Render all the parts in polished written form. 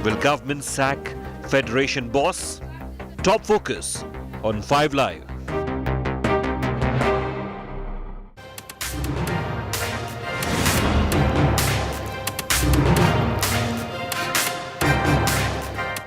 Will government sack Federation boss? Top focus on 5 Live.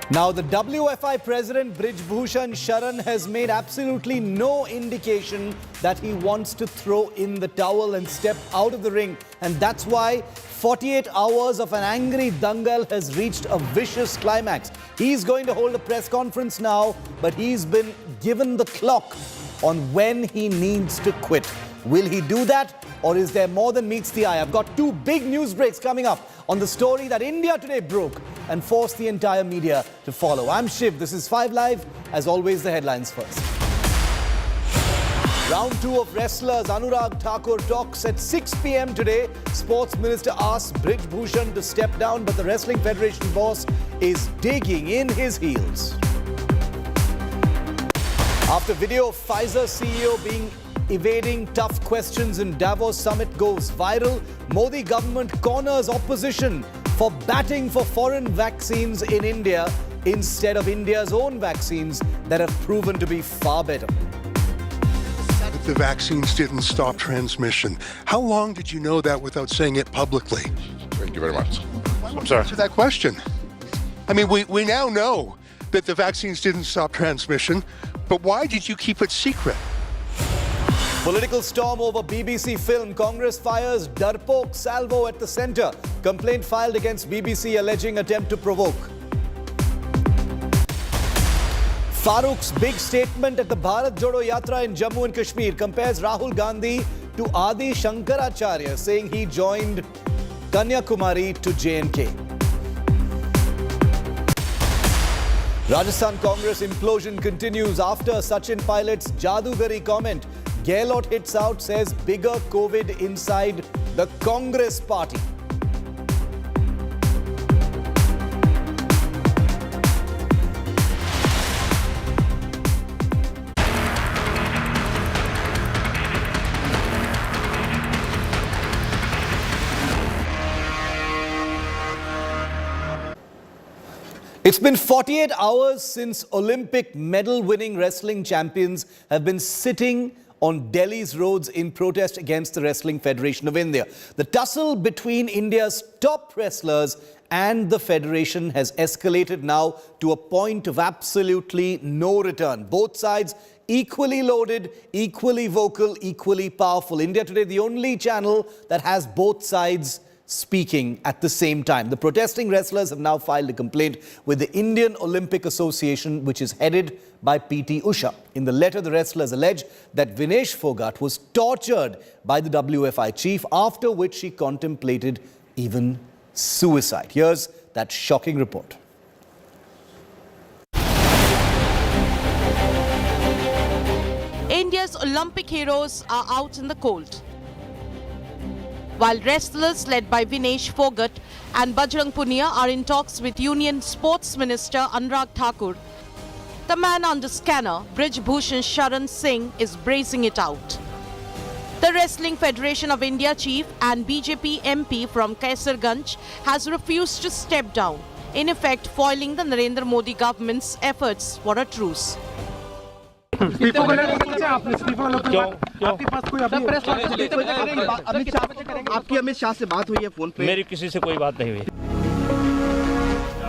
Now, the WFI president, Brij Bhushan Sharan, has made absolutely no indication that he wants to throw in the towel and step out of the ring. And that's why 48 hours of an angry dangal has reached a vicious climax. He's going to hold a press conference now, but he's been given the clock on when he needs to quit. Will he do that, or is there more than meets the eye? I've got 2 big news breaks coming up on the story that India Today broke and forced the entire media to follow. I'm Shiv. This is 5 Live. As always, the headlines first. Round 2 of wrestlers Anurag Thakur talks at 6 p.m. today. Sports Minister asks Brij Bhushan to step down, but the Wrestling Federation boss is digging in his heels. After video of Pfizer CEO evading tough questions in Davos summit goes viral, Modi government corners opposition for batting for foreign vaccines in India instead of India's own vaccines that have proven to be far better. The vaccines didn't stop transmission. How long did you know that without saying it publicly? Thank you very much. I'm sorry. Answer that question. I mean, we now know that the vaccines didn't stop transmission, but why did you keep it secret? Political storm over BBC film. Congress fires Darpok salvo at the centre. Complaint filed against BBC alleging attempt to provoke. Farooq's big statement at the Bharat Jodo Yatra in Jammu and Kashmir compares Rahul Gandhi to Adi Shankaracharya, saying he joined Kanyakumari to J&K. Rajasthan Congress implosion continues after Sachin Pilot's Jadugari comment. Gehlot hits out, says bigger COVID inside the Congress party. It's been 48 hours since Olympic medal-winning wrestling champions have been sitting on Delhi's roads in protest against the Wrestling Federation of India. The tussle between India's top wrestlers and the Federation has escalated now to a point of absolutely no return. Both sides equally loaded, equally vocal, equally powerful. India Today, the only channel that has both sides speaking at the same time. The protesting wrestlers have now filed a complaint with the Indian Olympic Association, which is headed by PT Usha. In the letter, the wrestlers allege that Vinesh Phogat was tortured by the WFI chief, after which he contemplated even suicide. Here's that shocking report. India's Olympic heroes are out in the cold, while wrestlers led by Vinesh Phogat and Bajrang Punia are in talks with Union Sports Minister Anurag Thakur. The man under scanner, Brij Bhushan Sharan Singh, is bracing it out. The Wrestling Federation of India chief and BJP MP from Kaisarganj has refused to step down, in effect foiling the Narendra Modi government's efforts for a truce. आपके पास कोई आपकी अमित शाह से बात हुई है phone पे? मेरी किसी से कोई बात नहीं हुई.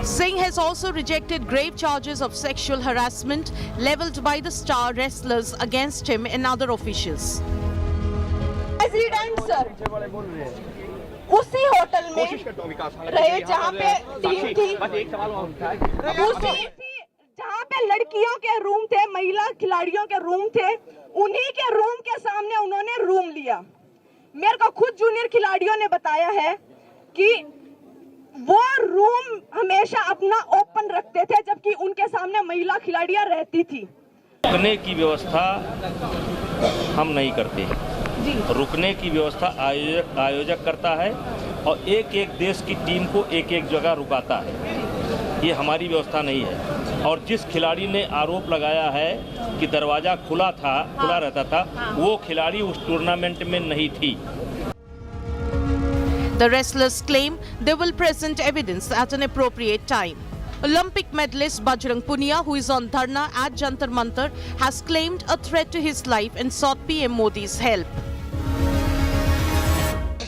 Singh has also rejected grave charges of sexual harassment leveled by the star wrestlers against him and other officials. President sir, उसी होटल में रहे जहाँ पे टीम थी, जहाँ पे लड़कियों के रूम थे, महिला खिलाड़ियों के रूम थे, उन्हीं के रूम के सामने उन्होंने रूम लिया. मेरे को खुद जूनियर खिलाड़ियों ने बताया है कि वो रूम हमेशा अपना ओपन रखते थे, जबकि उनके सामने महिला खिलाड़ियां रहती थी. रुकने की व्यवस्था हम नहीं करते. रुकने की व्यवस्था आयोजक करता है और एक एक देश की टीम को एक एक जगह रुकाता है. ये हमारी व्यवस्था नहीं है. और जिस खिलाड़ी ने आरोप लगाया है कि दरवाजा खुला रहता था, वो खिलाड़ी उस टूर्नामेंट में नहीं थी. The wrestlers claim they will present evidence at an appropriate time. Olympic medalist Bajrang Punia, who is on dharna at Jantar Mantar, has claimed a threat to his life and sought PM Modi's help.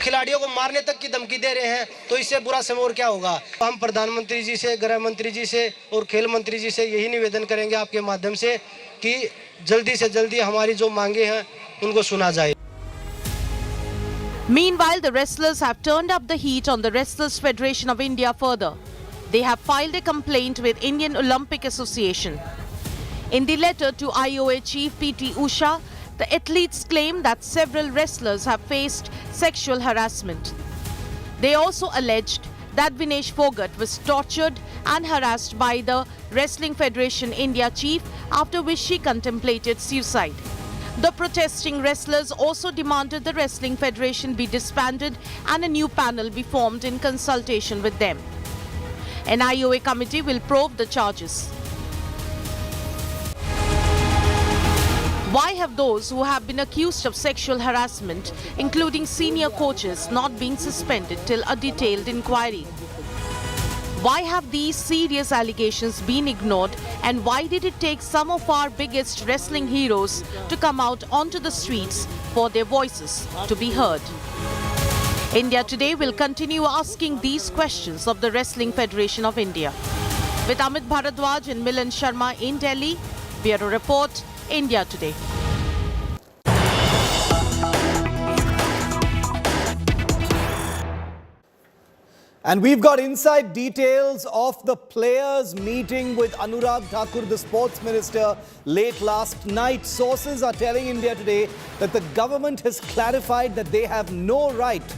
खिलाड़ियों को मारने तक की धमकी दे रहे हैं तो इससे बुरा समय और क्या होगा। हम प्रधानमंत्री जी से, गृह मंत्री जी से और खेल मंत्री जी से यही निवेदन करेंगे आपके माध्यम से कि जल्दी से जल्दी हमारी जो मांगे हैं उनको सुना जाए। Meanwhile, the wrestlers have turned up the heat on the Wrestlers Federation of India further. They have filed a complaint with Indian Olympic Association. In the letter to IOA Chief PT Usha, the athletes claim that several wrestlers have faced sexual harassment. They also alleged that Vinesh Fogart was tortured and harassed by the Wrestling Federation India chief, after which she contemplated suicide. The protesting wrestlers also demanded the Wrestling Federation be disbanded and a new panel be formed in consultation with them. An IOA committee will probe the charges. Why have those who have been accused of sexual harassment, including senior coaches, not been suspended till a detailed inquiry? Why have these serious allegations been ignored, and why did it take some of our biggest wrestling heroes to come out onto the streets for their voices to be heard? India Today will continue asking these questions of the Wrestling Federation of India. With Amit Bharadwaj and Milan Sharma in Delhi, Bureau Report, India Today. And we've got inside details of the players meeting with Anurag Thakur, the sports minister, late last night. Sources are telling India Today that the government has clarified that they have no right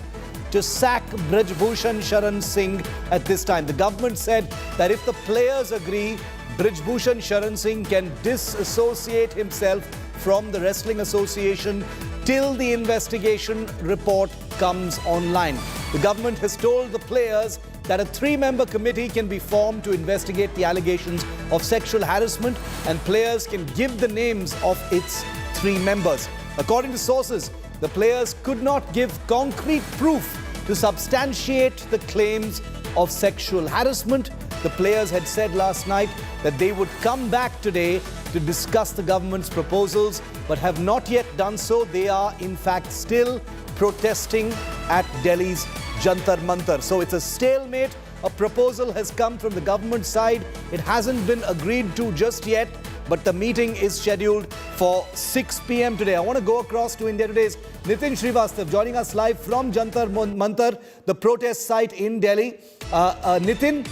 to sack Brij Bhushan Sharan Singh at this time. The government said that if the players agree, Brij Bhushan Sharan Singh can disassociate himself from the Wrestling Association till the investigation report comes online. The government has told the players that a 3-member committee can be formed to investigate the allegations of sexual harassment, and players can give the names of its 3 members. According to sources, the players could not give concrete proof to substantiate the claims of sexual harassment. The players had said last night that they would come back today to discuss the government's proposals, but have not yet done so. They are in fact still protesting at Delhi's Jantar Mantar. So it's a stalemate. A proposal has come from the government side. It hasn't been agreed to just yet, but the meeting is scheduled for 6 p.m. today. I want to go across to India Today's Nitin Srivastav joining us live from Jantar Mantar, the protest site in Delhi. Nitin,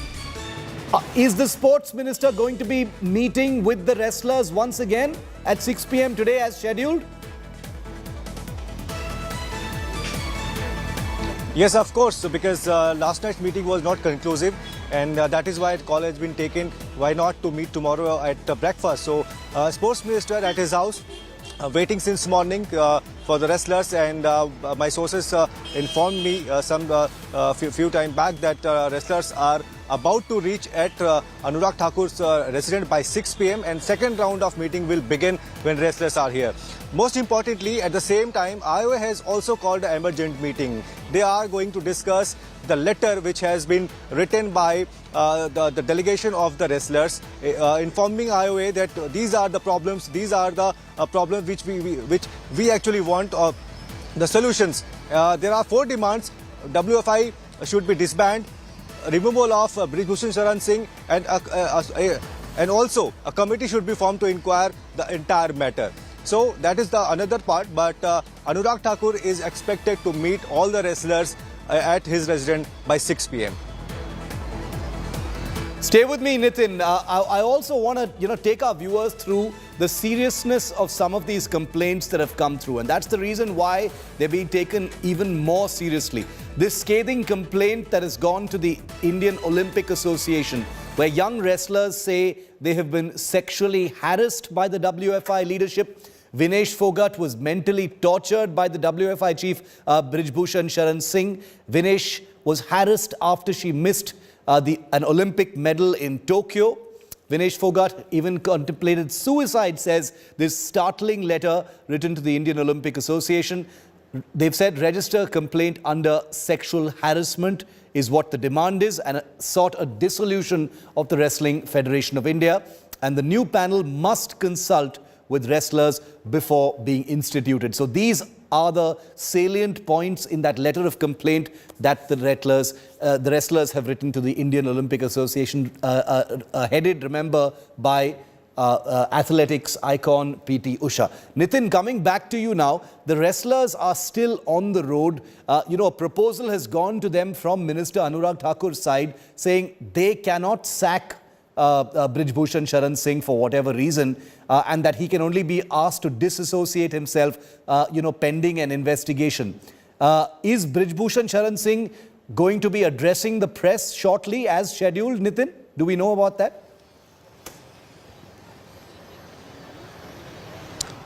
is the sports minister going to be meeting with the wrestlers once again at 6 p.m. today as scheduled? Yes, of course, because last night's meeting was not conclusive, and that is why a call has been taken. Why not to meet tomorrow at breakfast? So, sports minister at his house, waiting since morning for the wrestlers, and my sources informed me few time back that wrestlers are about to reach at Anurag Thakur's residence by 6 p.m. and second round of meeting will begin when wrestlers are here. Most importantly, at the same time, IOA has also called an emergent meeting. They are going to discuss the letter which has been written by the delegation of the wrestlers, informing IOA that these are the problems, which we actually want the solutions. There are 4 demands. WFI should be disbanded, removal of Brij Bhushan Sharan Singh, and also a committee should be formed to inquire the entire matter. So that is the another part, but Anurag Thakur is expected to meet all the wrestlers at his residence by 6 p.m. Stay with me, Nitin. I also want to take our viewers through the seriousness of some of these complaints that have come through, and that's the reason why they're being taken even more seriously. This scathing complaint that has gone to the Indian Olympic Association, where young wrestlers say they have been sexually harassed by the WFI leadership. Vinesh Fogart was mentally tortured by the WFI chief Brij Bhushan Sharan Singh. Vinesh was harassed after she missed an Olympic medal in Tokyo. Vinesh Fogart even contemplated suicide, says this startling letter written to the Indian Olympic Association. They've said register complaint under sexual harassment is what the demand is, and sought a dissolution of the Wrestling Federation of India. And the new panel must consult with wrestlers before being instituted. So these are the salient points in that letter of complaint that the wrestlers have written to the Indian Olympic Association, headed, remember, by athletics icon PT Usha. Nitin, coming back to you now, the wrestlers are still on the road. A proposal has gone to them from Minister Anurag Thakur's side saying they cannot sack Brij Bhushan Sharan Singh for whatever reason, and that he can only be asked to disassociate himself, pending an investigation. Is Brij Bhushan Sharan Singh going to be addressing the press shortly as scheduled, Nitin? Do we know about that?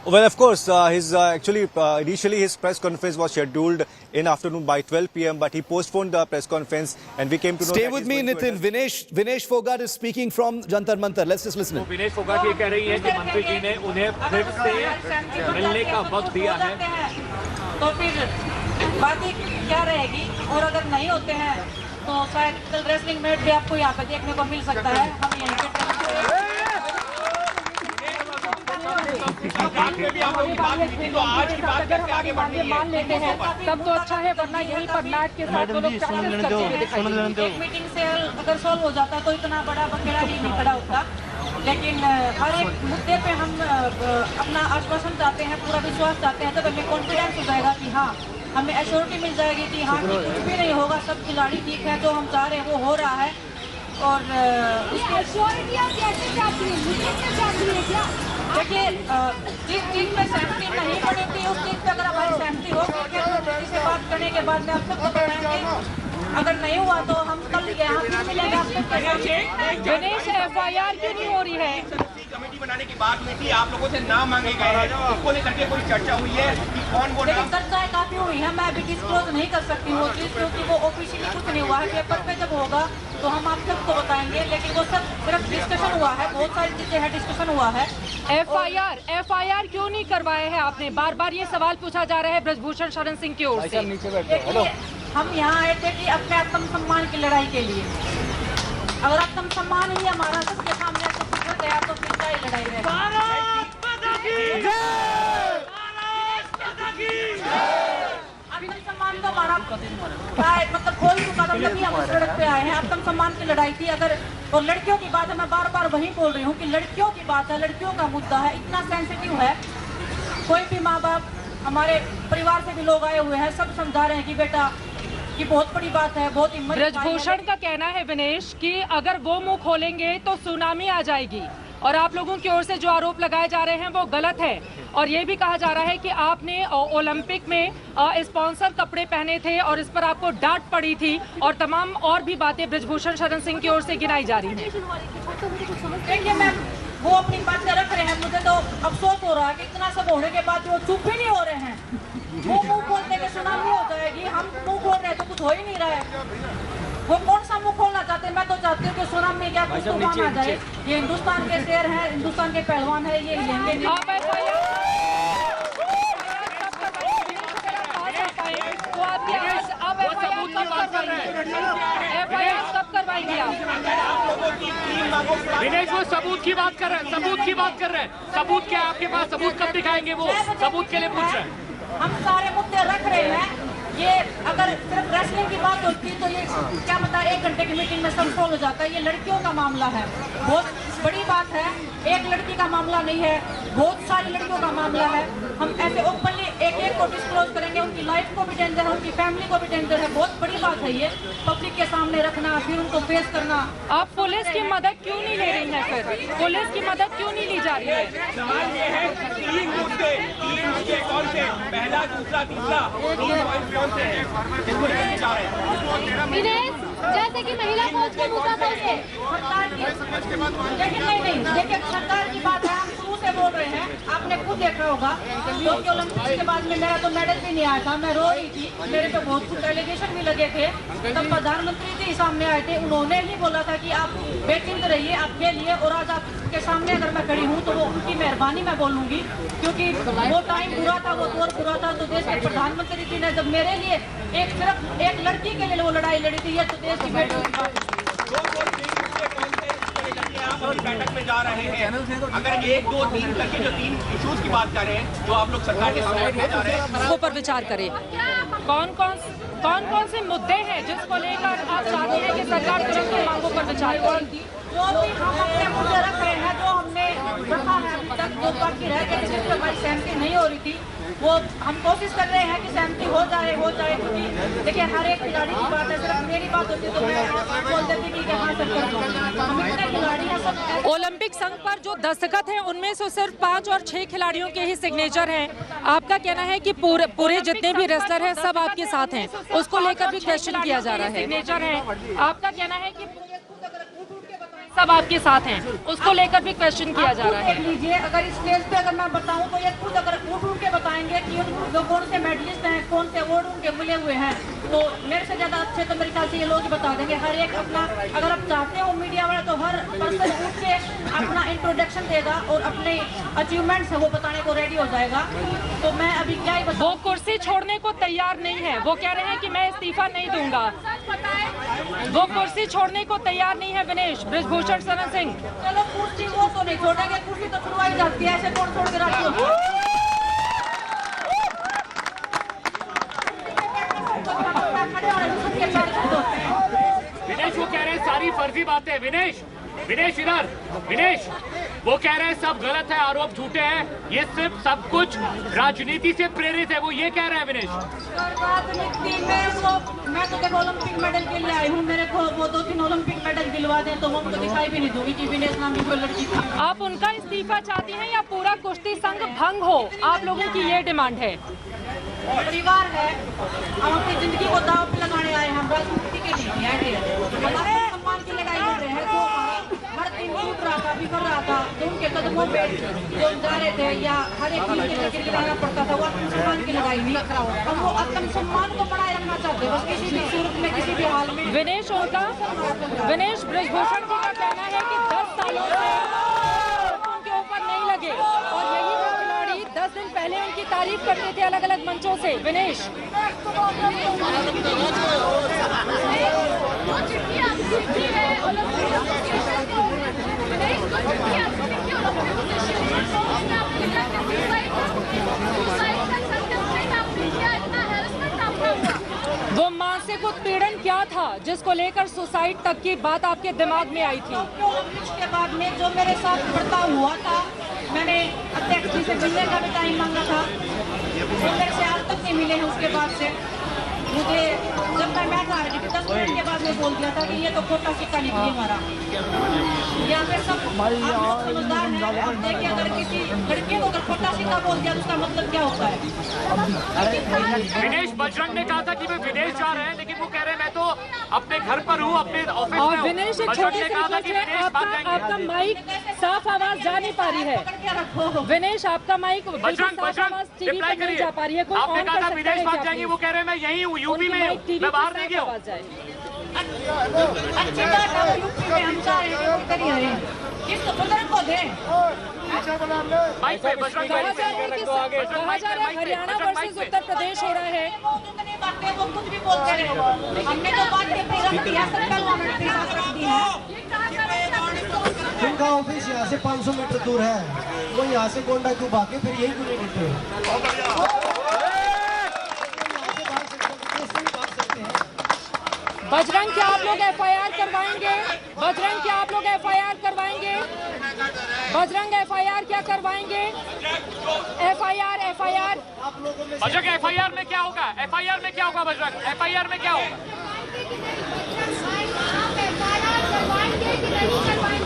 Well, of course, initially his press conference was scheduled in afternoon by 12 p.m. but he postponed the press conference and we came to know. Stay with me, Nitin. Vinesh Fogart is speaking from Jantar Mantar. Let's just listen. Vinesh Phogat ये कह रही है कि मंत्री जी ने उन्हें फिर से मिलने का वक्त दिया है, तो फिर बात क्या रहेगी, और अगर नहीं होते हैं तो शायद कल रेसलिंग मैच भी आपको यहाँ पे देखने को मिल सकता है। हम यहीं पे तो आज की बात करके आगे बढ़ने मान लेते हैं तब तो अच्छा है, वरना यही पर मैच के साथ तो लोग एक मीटिंग से अगर सॉल्व हो जाता तो इतना बड़ा बखेड़ा ही नहीं खड़ा होता। लेकिन हर एक मुद्दे पे हम अपना आश्वासन चाहते हैं, पूरा विश्वास चाहते हैं, तब हमें कॉन्फिडेंस हो जाएगा कि हाँ, हमें एश्योरिटी मिल जाएगी कि हाँ कि कुछ भी नहीं होगा, सब खिलाड़ी ठीक है, जो हम चाह रहे हैं वो हो रहा है। और देखिए, जिस चीज़ में सहमति नहीं बनी थी उस चीज़ पे अगर हमारी सहमति हो किसी से बात करने के बाद में आप सबको बताएंगे, अगर नहीं हुआ तो हम कल यहाँ फिर मिलेंगे आप सबके साथ। गणेश FIR क्यों नहीं हो रही है? कमेटी बनाने की बात हुई थी, आप लोगों से नाम मांगे गए हैं, इसको लेकर के कोई चर्चा हुई है कि कौन वो नाम? चर्चाएं काफी हुई है, मैं अभी डिस्क्लोज नहीं कर सकती हूँ चीज़, क्योंकि वो ऑफिशियली कुछ नहीं हुआ है। पेपर पे जब होगा तो हम आप सबको बताएंगे, लेकिन वो सब सिर्फ डिस्कशन हुआ है, बहुत सारी चीजें हैं, डिस्कशन हुआ है। FIR क्यों नहीं करवाए हैं आपने? बार बार ये सवाल पूछा जा रहा है ब्रिज भूषण शरण सिंह की ओर से। हम यहाँ आए थे कि अपने आत्म सम्मान की लड़ाई के लिए। अगर आत्म सम्मान ही हमारा सबके सामने तो बिखर गया तो फिर क्या ही लड़ाई रहेगी। आत्म सम्मान तो हमारा मतलब खोल चुका था, तभी हम इस सड़क पे आए हैं। आत्म सम्मान की लड़ाई थी। अगर और लड़कियों की बात है, मैं बार बार वही बोल रही हूँ कि लड़कियों की बात है, लड़कियों का मुद्दा है, इतना सेंसिटिव है। कोई भी माँ बाप, हमारे परिवार से भी लोग आए हुए हैं, सब समझा रहे हैं कि बेटा ये बहुत बड़ी बात है, बहुत हिम्मत। ब्रिज भूषण का कहना है विनेश कि अगर वो मुंह खोलेंगे तो सुनामी आ जाएगी, और आप लोगों की ओर से जो आरोप लगाए जा रहे हैं वो गलत है। और ये भी कहा जा रहा है कि आपने ओलंपिक में स्पॉन्सर कपड़े पहने थे और इस पर आपको डांट पड़ी थी, और तमाम और भी बातें ब्रिज भूषण शरण सिंह की ओर से गिनाई जा रही हैं। देखिए मैम, वो अपनी बातें रख रहे हैं, मुझे तो अफसोस हो रहा है कि इतना सब होने के बाद वो चुप ही नहीं हो रहे हैं। वो मुंह खोलने के सुनामी हो जाएगी, हम मुंह खोल रहे हैं तो कुछ हो ही नहीं रहा है। वो कौन सा मुंह खोलना चाहते हैं? मैं तो चाहती हूँ कि सुनामी क्या कुछ तूफान आ जाए। ये हिंदुस्तान के शेर हैं, हिंदुस्तान के पहलवान है, ये हिलेंगे विनेश वो सबूत की बात कर रहे हैं, सबूत की बात कर रहे हैं। सबूत क्या है आपके पास? सबूत कब दिखाएंगे? वो सबूत के लिए पूछ रहे हैं। हम सारे मुद्दे रख रहे हैं। ये अगर सिर्फ रेसलिंग की बात होती तो ये क्या बता 1 घंटे की मीटिंग में सब सॉल्व हो जाता है। ये लड़कियों का मामला है, बहुत बड़ी बात है। एक लड़की का मामला नहीं है, बहुत सारी लड़कियों का मामला है। हम ऐसे ओपनली एक को डिस्क्लोज करेंगे, उनकी लाइफ को भी डेंजर है, उनकी फैमिली को भी डेंजर है। बहुत बड़ी बात है ये, पब्लिक के सामने रखना, फिर उनको फेस करना। आप पुलिस की मदद क्यों नहीं ले रही हैं? फिर पुलिस की मदद क्यों नहीं ली जा रही है? सवाल ये है 3 मुद्दे कौन से? पहला, दूसरा, तीसरा, कौन से हैं? इसको लेकर जा रहे हैं। विनेश, जैसे कि महिला कोच का मुद्दा था उसके सरकार की, लेकिन नहीं, देखिए सरकार की बात है। मुंह से बोल रहे हैं, आपने खुद देखा होगा। टोक्यो ओलंपिक्स के बाद में मेरा तो मेडल भी नहीं आया था, मैं रो रही थी, मेरे पे बहुत कुछ एलिगेशन भी लगे थे। तब प्रधानमंत्री जी सामने आए थे, उन्होंने ही बोला था कि आप बेचिंद रहिए, आप खेलिए, और आज आपके सामने अगर मैं खड़ी हूँ तो वो उनकी मेहरबानी मैं बोलूंगी, क्योंकि वो टाइम बुरा था, वो दौर बुरा था। तो देश के प्रधानमंत्री जी ने जब मेरे लिए सिर्फ एक लड़की के लिए वो लड़ाई लड़ी थी, ये तो देश की बेटी की बात है। बैठक में जा रहे हैं, अगर 1, 2, 3 करके जो 3 इश्यूज की बात कर रहे हैं, जो आप लोग सरकार के सामने रखने जा रहे हैं, वो पर विचार करें। कौन से मुद्दे हैं जिसको लेकर आप चाहते हैं कि सरकार तुरंत की मांगों पर विचार करे? जो भी हम अपने मुद्दे रख रहे हैं, जो हमने रखा है अभी तक, जो बाकी रह गए जिस पर हमारी सहमति नहीं हो रही थी, वो हम कोशिश कर रहे हैं कि सहमति हो जाए। क्योंकि देखिए, हर एक खिलाड़ी की बात है, सिर्फ मेरी बात होती तो मैं बोल देती कि हाँ सर, हम इतने खिलाड़ी हैं सब। ओलंपिक संघ पर जो दस्तखत हैं उनमें से सिर्फ 5 और 6 खिलाड़ियों के ही सिग्नेचर हैं। आपका कहना है कि पूरे जितने भी रेसलर हैं सब आपके साथ हैं, उसको लेकर भी क्वेश्चन किया जा रहा है। सिग्नेचर है, आपका कहना है कि सब आपके साथ हैं, उसको लेकर भी क्वेश्चन किया जा रहा है। लीजिए, अगर इस स्टेज पे अगर मैं बताऊं तो ये खुद अगर उठ के बताएंगे कि जो कौन से मेडलिस्ट हैं, कौन से अवार्ड उनके मिले हुए हैं, तो मेरे से ज्यादा अच्छे तो मेरे ख्याल से ये लोग ही बता देंगे। हर एक अपना, अगर आप चाहते हो मीडिया वाले, तो हर पर्सन उठ के अपना इंट्रोडक्शन देगा और अपने अचीवमेंट्स है वो बताने को रेडी हो जाएगा। तो मैं अभी क्या ही बताऊं। वो कुर्सी छोड़ने को तैयार नहीं है, वो कह रहे हैं कि मैं इस्तीफा नहीं दूंगा। वो कुर्सी छोड़ने को तैयार नहीं है विनेश ब्रिज भूषण शरण सिंह। चलो कुर्सी वो तो नहीं छोड़ेंगे, कुर्सी तो छुड़वाई जाती है, ऐसे कौन छोड़ के राजी होगा? विनेश वो कह रहे हैं सारी फर्जी बातें। विनेश इधर, विनेश वो कह रहे हैं सब गलत है, आरोप झूठे हैं, ये सिर्फ सब कुछ राजनीति से प्रेरित है, वो ये कह रहे हैं। विनेश, राजनीति में मैं तो देखो ओलंपिक मेडल के लिए आई हूँ, मेरे को वो 2-3 ओलंपिक मेडल दिलवा दें तो वो उनको दिखाई भी नहीं दूंगी कि विनेश नाम की कोई लड़की थी। आप उनका इस्तीफा चाहती हैं या पूरा कुश्ती संघ भंग हो? आप लोगों की ये डिमांड है? परिवार है, हम अपनी जिंदगी को दांव पे लगाने आए हैं, हम राजनीति के लिए आए हैं, हमारे सम्मान की लड़ाई लड़ रहे हैं। जो हर दिन टूट रहा था, बिखर रहा था, जो उनके कदमों पे जो जा रहे थे या हर एक चीज के लेकर गिराना पड़ता था, वो आत्मसम्मान की लड़ाई नहीं। हम वो आत्मसम्मान को बनाए रखना चाहते हैं, बस किसी भी सूरत में, किसी भी हाल में। विनेश ब्रिज भूषण जी का कहना है कि 10 सालों से उनके ऊपर नहीं लगे, और यही वो खिलाड़ी 10 दिन पहले उनकी तारीफ करते थे अलग अलग मंचों से। विनेश, वो मानसिक उत्पीड़न क्या था जिसको लेकर सुसाइड तक की बात आपके दिमाग में आई थी? उसके बाद में जो मेरे साथ बर्ताव हुआ था, मैंने अध्यक्ष जी से मिलने का भी टाइम मांगा था, वो मेरे से आज तक नहीं मिले हैं। उसके बाद से मुझे जब मैं मैच आ रही थी 10 मिनट के बाद में बोल दिया था कि ये तो खोटा सिक्का निकली हमारा। यहाँ पे सब समझदार हैं, देखिए अगर किसी लड़के को अगर खोटा सिक्का बोल दिया तो उसका मतलब क्या होता है? विनेश, बजरंग ने कहा था कि वे विदेश जा रहे हैं, लेकिन वो कह रहे हैं मैं तो अपने घर पर हूँ, अपने ऑफिस में हूँ। विनेश, एक छोटी सी रिक्वेस्ट है, आपका माइक साफ आवाज जा नहीं पा रही है। विनेश, आपका माइक बजरंग टीवी पर नहीं जा पा रही है। आपने कहा था विदेश भाग जाएंगे, वो कह रहे हैं मैं यही हूँ, यूपी में हूँ, मैं बाहर नहीं गया हूँ। अच्छी बात है, यूपी में हम जा रहे हैं, इसको बुजुर्ग को दें। कहा जा रहा है हरियाणा वर्सेस उत्तर प्रदेश हो रहा है। वो कुछ भी बोलते रहे, हमने तो बात की उनका ऑफिस यहाँ से 500 मीटर दूर है, वो यहाँ से गोंडा क्यों भागे, फिर यही क्यों नहीं करते? बजरंग, क्या आप लोग एफआईआर करवाएंगे? बजरंग, क्या आप लोग एफआईआर करवाएंगे? बजरंग, एफआईआर क्या करवाएंगे? एफआईआर बजरंग, एफआईआर में क्या होगा? एफआईआर में क्या होगा बजरंग? एफआईआर में क्या होगा?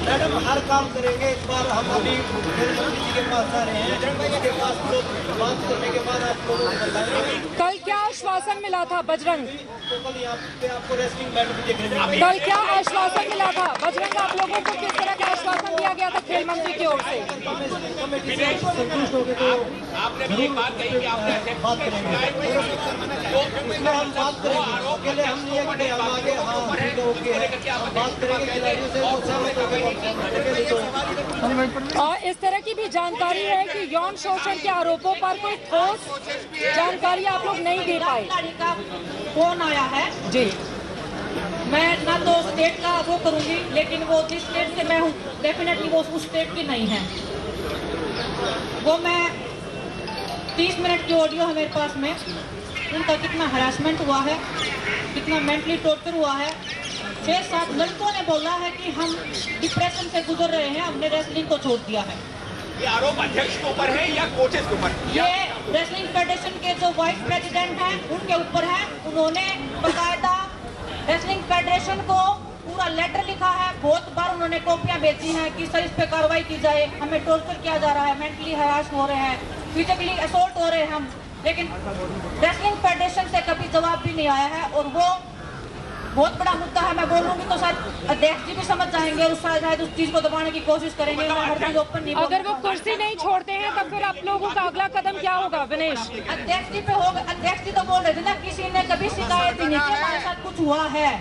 मैडम, हर काम करेंगे। इस बार हम अभी मुख्यमंत्री जी के पास आ रहे हैं, के पास बात करने के बाद आप लोगों को बताएंगे। कल क्या आश्वासन मिला था बजरंग? तो कल यहाँ पे आपको रेस्लिंग मैच भी देखने को कल क्या आश्वासन मिला था बजरंग? आप लोगों को किस तरह का आश्वासन दिया किया गया था खेल मंत्री की ओर से। आपने भी एक बात कही कि आपने और इस तरह की भी जानकारी है कि यौन शोषण के आरोपों पर कोई ठोस जानकारी आप लोग नहीं दे पाए। फोन आया है जी, मैं ना तो स्टेट का वो करूंगी, लेकिन वो जिस स्टेट से मैं हूँ डेफिनेटली वो उस स्टेट की नहीं है। वो मैं 30 मिनट की ऑडियो है मेरे पास में, उनका कितना हरासमेंट हुआ है, कितना मेंटली टॉर्चर हुआ है। 6-7 लड़कों ने बोला है कि हम डिप्रेशन से गुजर रहे हैं, हमने रेसलिंग को छोड़ दिया है। ये आरोप अध्यक्ष के ऊपर है या कोचेस के ऊपर? ये रेसलिंग फेडरेशन के जो वाइस प्रेसिडेंट हैं उनके ऊपर है। उन्होंने बकायदा रेसलिंग फेडरेशन को पूरा लेटर लिखा है, बहुत बार उन्होंने कॉपियां भेजी हैं कि सर इस पे कार्रवाई की जाए, हमें टॉर्चर किया जा रहा है, मेंटली हरास हो रहे हैं, फिजिकली असॉल्ट हो रहे हैं हम। लेकिन रेसलिंग फेडरेशन से कभी जवाब भी नहीं आया है और वो बहुत बड़ा मुद्दा है। मैं बोलूंगी तो शायद अध्यक्ष जी भी समझ जाएंगे और शायद उस चीज को दबाने की कोशिश करेंगे। मैं हर चीज ओपन नहीं, अगर वो कुर्सी नहीं छोड़ते हैं तब फिर आप लोगों का अगला कदम क्या होगा विनेश? अध्यक्ष जी पे होगा। अध्यक्ष जी तो बोल रहे थे ना किसी ने कभी शिकायत ही नहीं की हमारे साथ कुछ हुआ है।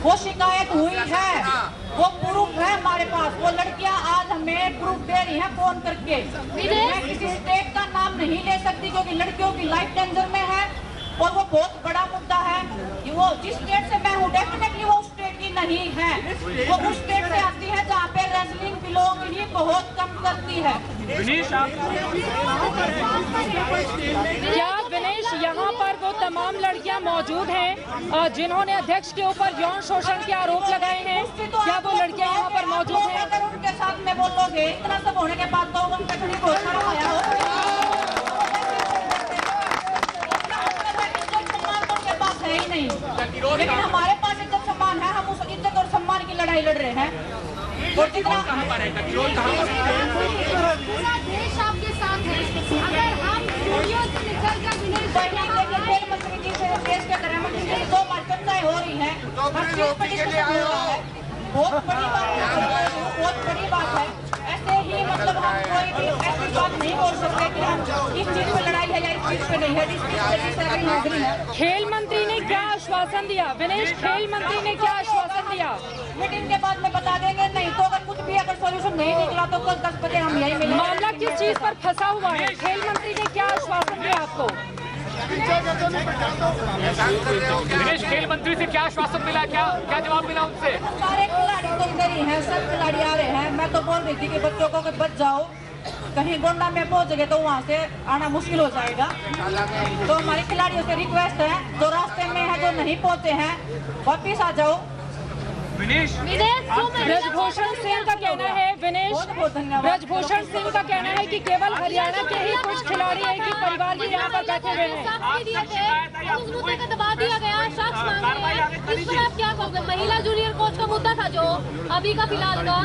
वो शिकायत हुई है, वो प्रूफ है हमारे पास। वो लड़कियां आज हमें प्रूफ दे रही है फोन करके। मैं किसी स्टेट का नाम नहीं ले सकती क्योंकि लड़कियों की लाइफ डेंजर में है और वो बहुत बड़ा मुद्दा है कि वो जिस स्टेट से मैं हूँ डेफिनेटली वो उस स्टेट की नहीं है। वो उस स्टेट से आती है जहाँ पे रेसलिंग बिलोंग ही बहुत कम करती है। क्या विनेश यहाँ पर वो तमाम लड़कियाँ मौजूद हैं जिन्होंने अध्यक्ष के ऊपर यौन शोषण के आरोप लगाए हैं? क्या वो लड़कियाँ यहाँ पर मौजूद हैं? अगर उनके साथ में बोलोगे इतना सब होने के बाद 2 घंटे खड़ी घोषणा आया हो है ही नहीं। लेकिन हमारे पास इज्जत सम्मान है, हम उस इज्जत और सम्मान की लड़ाई लड़ रहे हैं। और जितना देश आपके साथ है, अगर हम स्टूडियो से निकलकर खेल मंत्री जी से देश के गृह मंत्री जी से 2 बार चर्चाएं हो रही हैं, हर चीज पर डिस्कशन हो रहा है। बहुत बड़ी बात है, बहुत बड़ी बात है। ऐसे ही मतलब हम कोई भी ऐसी बात नहीं बोल सकते कि हम इस चीज पे लड़ाई है या इस चीज पे नहीं है। इस चीज पे नौकरी है। खेल मंत्री ने क्या आश्वासन दिया विनेश? खेल मंत्री ने क्या आश्वासन दिया? मीटिंग के बाद में बता देंगे, नहीं तो अगर कुछ भी अगर सोल्यूशन नहीं निकला तो कल 10 बजे हम यही मिलेंगे। मामला किस चीज पर फंसा हुआ है? खेल मंत्री ने क्या आश्वासन दिया आपको? विनेश, खेल मंत्री से क्या आश्वासन मिला, क्या जवाब मिला उनसे? सारे खिलाड़ी तो इधर ही हैं, सब खिलाड़ी आ रहे हैं। मैं तो बोल रही थी कि बच्चों को बच जाओ, कहीं गोंडा में पहुंच गए तो वहाँ से आना मुश्किल हो जाएगा। तो हमारे खिलाड़ियों से रिक्वेस्ट है, जो रास्ते में है, जो नहीं पहुंचे हैं, वापिस आ जाओ। ब्रज भूषण सिंह का कहना है विनेश, ब्रज भूषण सिंह का कहना है कि केवल हरियाणा के ही कुछ खिलाड़ी एक ही परिवार के यहाँ पर बैठे हुए हैं। उस मुद्दे का दबा दिया गया, साक्ष्य मांगे हैं। इस पर आप क्या कहोगे? महिला जूनियर कोच का मुद्दा था जो अभी का फिलहाल का,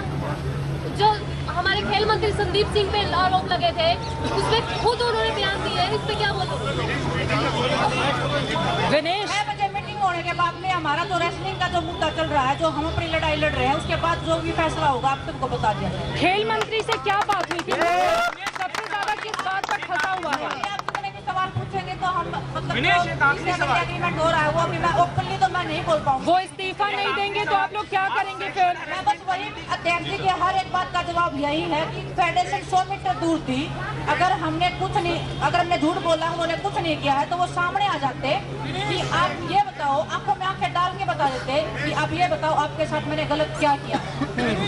जो हमारे खेल मंत्री संदीप सिंह पे आरोप लगे थे, उसमें खुद उन्होंने बयान दिए, इस पे क्या बोलोगे? विनेश, 6 बजे मीटिंग होने के बाद में हमारा जो रेसलिंग का जो मुद्दा चल रहा है, जो हम अपनी लड़ाई लड़ रहे हैं, उसके बाद जो भी फैसला होगा आप सबको बता दिया जाएगा। खेल मंत्री से क्या बात हुई थी? सबसे ज्यादा किस बात पर फंसा हुआ है? आप जितने भी सवाल पूछेंगे तो हम मतलब एग्रीमेंट हो रहा है वो अभी मैं ओपनली तो मैं नहीं बोल पाऊंगी। वो इस्तीफा नहीं देंगे तो आप लोग क्या करेंगे फिर? मैं बस वही अध्यक्ष जी के हर एक बात का जवाब यही है कि फेडरेशन 100 मीटर दूर थी। अगर हमने झूठ बोला, उन्होंने कुछ नहीं किया है तो वो सामने आ जाते कि आप ये बताओ, आंखों में आंखें डाल के बता देते कि आप ये बताओ आपके साथ मैंने गलत क्या किया।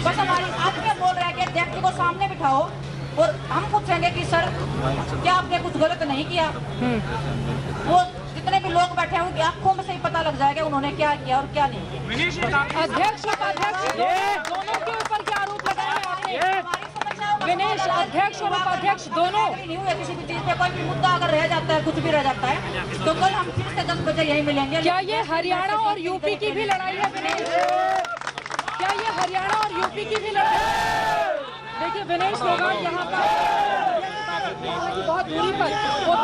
बस हमारी आदमी बोल रहे हैं कि अध्यक्ष जी को सामने बिठाओ और हम पूछेंगे कि सर क्या आपने कुछ गलत नहीं किया। वो जितने भी लोग बैठे हैं उनकी आंखों में से ही पता लग जाएगा उन्होंने क्या किया और क्या नहीं। अध्यक्ष उपाध्यक्ष दोनों के ऊपर क्या आरोप लगाए हैं आपने? विनेश, अध्यक्ष और उपाध्यक्ष दोनों नहीं हुए किसी भी चीज पे। कोई भी मुद्दा अगर रह जाता है, कुछ भी रह जाता है, तो कल हम फिर से 10 बजे यही मिलेंगे। क्या ये हरियाणा और यूपी की भी लड़ाई है विनेश? क्या ये हरियाणा और यूपी की भी लड़ाई है? देखिए विनेश फोगाट यहाँ पर बहुत दूरी पर वो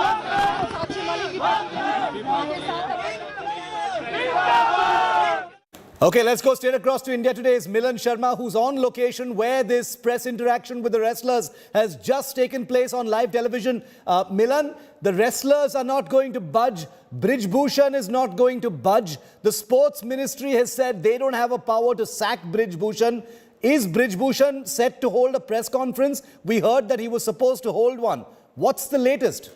साक्षी वाली की बात Okay, let's go straight across to India Today's Milan Sharma, who's on location where this press interaction with the wrestlers has just taken place on live television. Milan, the wrestlers are not going to budge. Brij Bhushan is not going to budge. The sports ministry has said they don't have a power to sack Brij Bhushan. Is Brij Bhushan set to hold a press conference? We heard that he was supposed to hold one. What's the latest?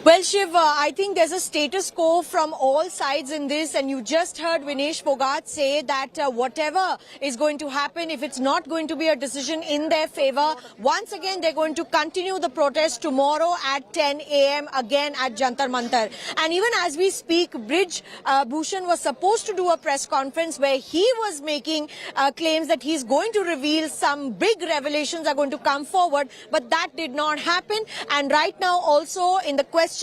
Well, Shiv, I think there's a status quo from all sides in this, and you just heard Vinesh Phogat say that whatever is going to happen, if it's not going to be a decision in their favor, once again they're going to continue the protest tomorrow at 10 a.m. again at Jantar Mantar. And even as we speak, Brij Bhushan was supposed to do a press conference where he was making claims that he's going to reveal some big revelations are going to come forward, but that did not happen. And right now also in the questioning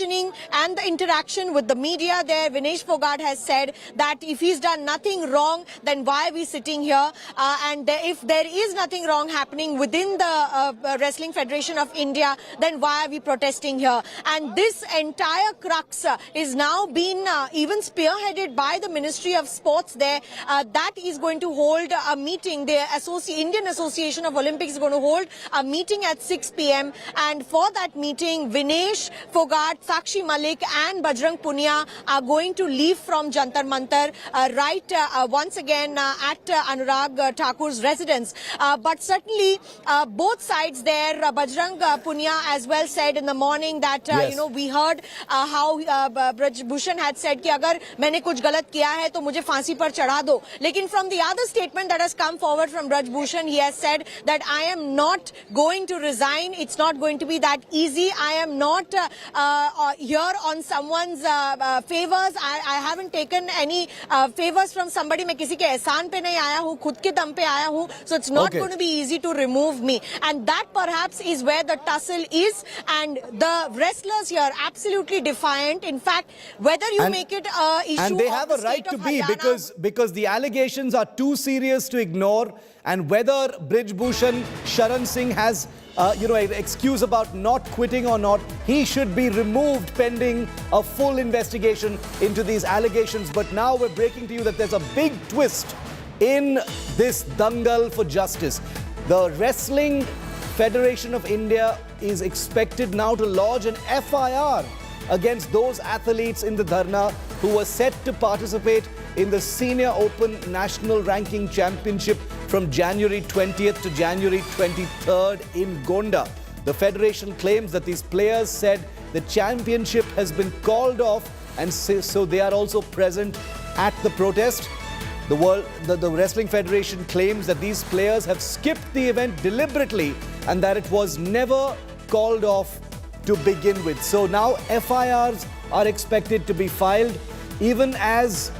and the interaction with the media there, Vinesh Phogat has said that if he's done nothing wrong, then why are we sitting here? If there is nothing wrong happening within the Wrestling Federation of India, then why are we protesting here? And this entire crux is now being even spearheaded by the Ministry of Sports there. That is going to hold a meeting. The Indian Association of Olympics is going to hold a meeting at 6 p.m. And for that meeting, Vinesh Phogat, Sakshi Malik and Bajrang Punia are going to leave from Jantar Mantar once again at Anurag Thakur's residence. But certainly both sides there, Bajrang Punia as well said in the morning that we heard how Brij Bhushan had said कि अगर मैंने कुछ गलत किया है तो मुझे फांसी पर चढ़ा दो. लेकिन from the other statement that has come forward from Brij Bhushan, he has said that I am not going to resign. It's not going to be that easy. I am not here on someone's favors. I haven't taken any favors from somebody. मैं किसी के एहसान पे नहीं आया हूँ, खुद के दम पे आया हूँ. So it's not going to be easy to remove me. And that perhaps is where the tussle is. And the wrestlers here absolutely defiant. In fact, whether you make it an issue and they have a right to be because the allegations are too serious to ignore. And whether Brij Bhushan Sharan Singh has an excuse about not quitting or not, he should be removed pending a full investigation into these allegations. But now we're breaking to you that there's a big twist in this dangal for justice. The Wrestling Federation of India is expected now to lodge an FIR against those athletes in the dharna who were set to participate in the Senior Open National Ranking Championship from January 20th to January 23rd in Gonda. The federation claims that these players said the championship has been called off and so they are also present at the protest. The Wrestling Federation claims that these players have skipped the event deliberately and that it was never called off to begin with. So now FIRs are expected to be filed, even as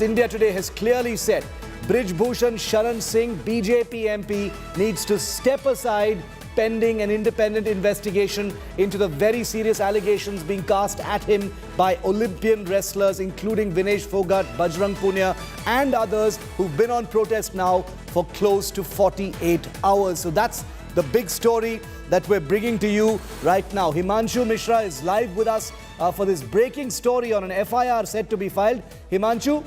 India Today has clearly said, Brij Bhushan Sharan Singh, BJP MP, needs to step aside pending an independent investigation into the very serious allegations being cast at him by Olympian wrestlers, including Vinesh Phogat, Bajrang Punia, and others who've been on protest now for close to 48 hours. So that's the big story that we're bringing to you right now. Himanshu Mishra is live with us for this breaking story on an FIR set to be filed. Himanshu,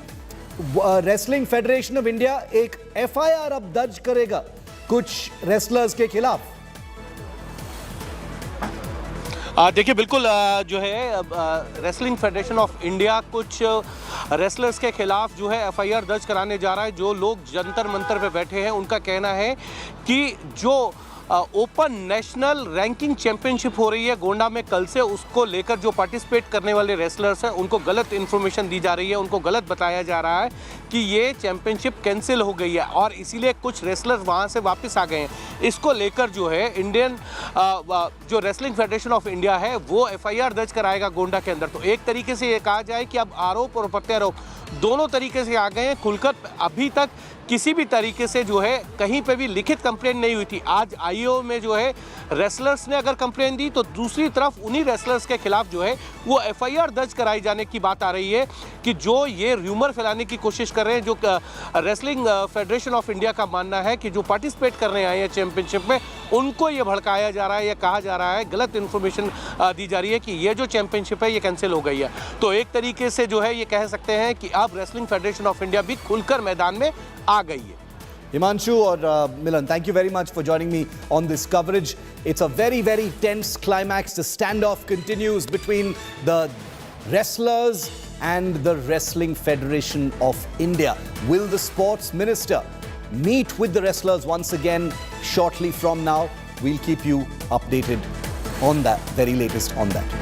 Wrestling Federation of India एक FIR अब दर्ज करेगा कुछ wrestlers के खिलाफ. देखिए बिल्कुल जो है रेसलिंग फेडरेशन ऑफ इंडिया कुछ रेसलर्स के खिलाफ जो है FIR दर्ज कराने जा रहा है. जो लोग जंतर मंतर पे बैठे हैं उनका कहना है कि जो ओपन नेशनल रैंकिंग चैंपियनशिप हो रही है गोंडा में कल से, उसको लेकर जो पार्टिसिपेट करने वाले रेसलर्स हैं उनको गलत इन्फॉर्मेशन दी जा रही है, उनको गलत बताया जा रहा है कि ये चैंपियनशिप कैंसिल हो गई है और इसीलिए कुछ रेसलर्स वहाँ से वापस आ गए हैं. इसको लेकर जो है इंडियन जो रेसलिंग फेडरेशन ऑफ इंडिया है वो FIR दर्ज कराएगा गोंडा के अंदर. तो एक तरीके से ये कहा जाए कि अब आरोप और प्रत्यारोप दोनों तरीके से आ गए हैं खुलकर। अभी तक किसी भी तरीके से जो है कहीं पे भी लिखित कंप्लेंट नहीं हुई थी। आज आईओ में जो है रेसलर्स ने अगर कंप्लेंट दी तो दूसरी तरफ उन्हीं रेसलर्स के खिलाफ जो है वो एफआईआर दर्ज कराई जाने की बात आ रही है कि जो ये र्यूमर फैलाने की कोशिश कर रहे हैं, जो रेसलिंग फेडरेशन ऑफ इंडिया का मानना है कि जो पार्टिसिपेट करने आए हैं चैंपियनशिप में उनको ये भड़काया जा रहा है या कहा जा रहा है, गलत इन्फॉर्मेशन दी जा रही है कि ये जो चैंपियनशिप है ये कैंसिल हो गई है। तो एक तरीके से जो है ये कह सकते हैं कि अब रेसलिंग फेडरेशन ऑफ इंडिया भी खुलकर मैदान में आ गई है। Himanshu or Milan, thank you very much for joining me on this coverage. It's a very, very tense climax. The standoff continues between the wrestlers and the Wrestling Federation of India. Will the sports minister meet with the wrestlers once again shortly from now? We'll keep you updated on that, very latest on that.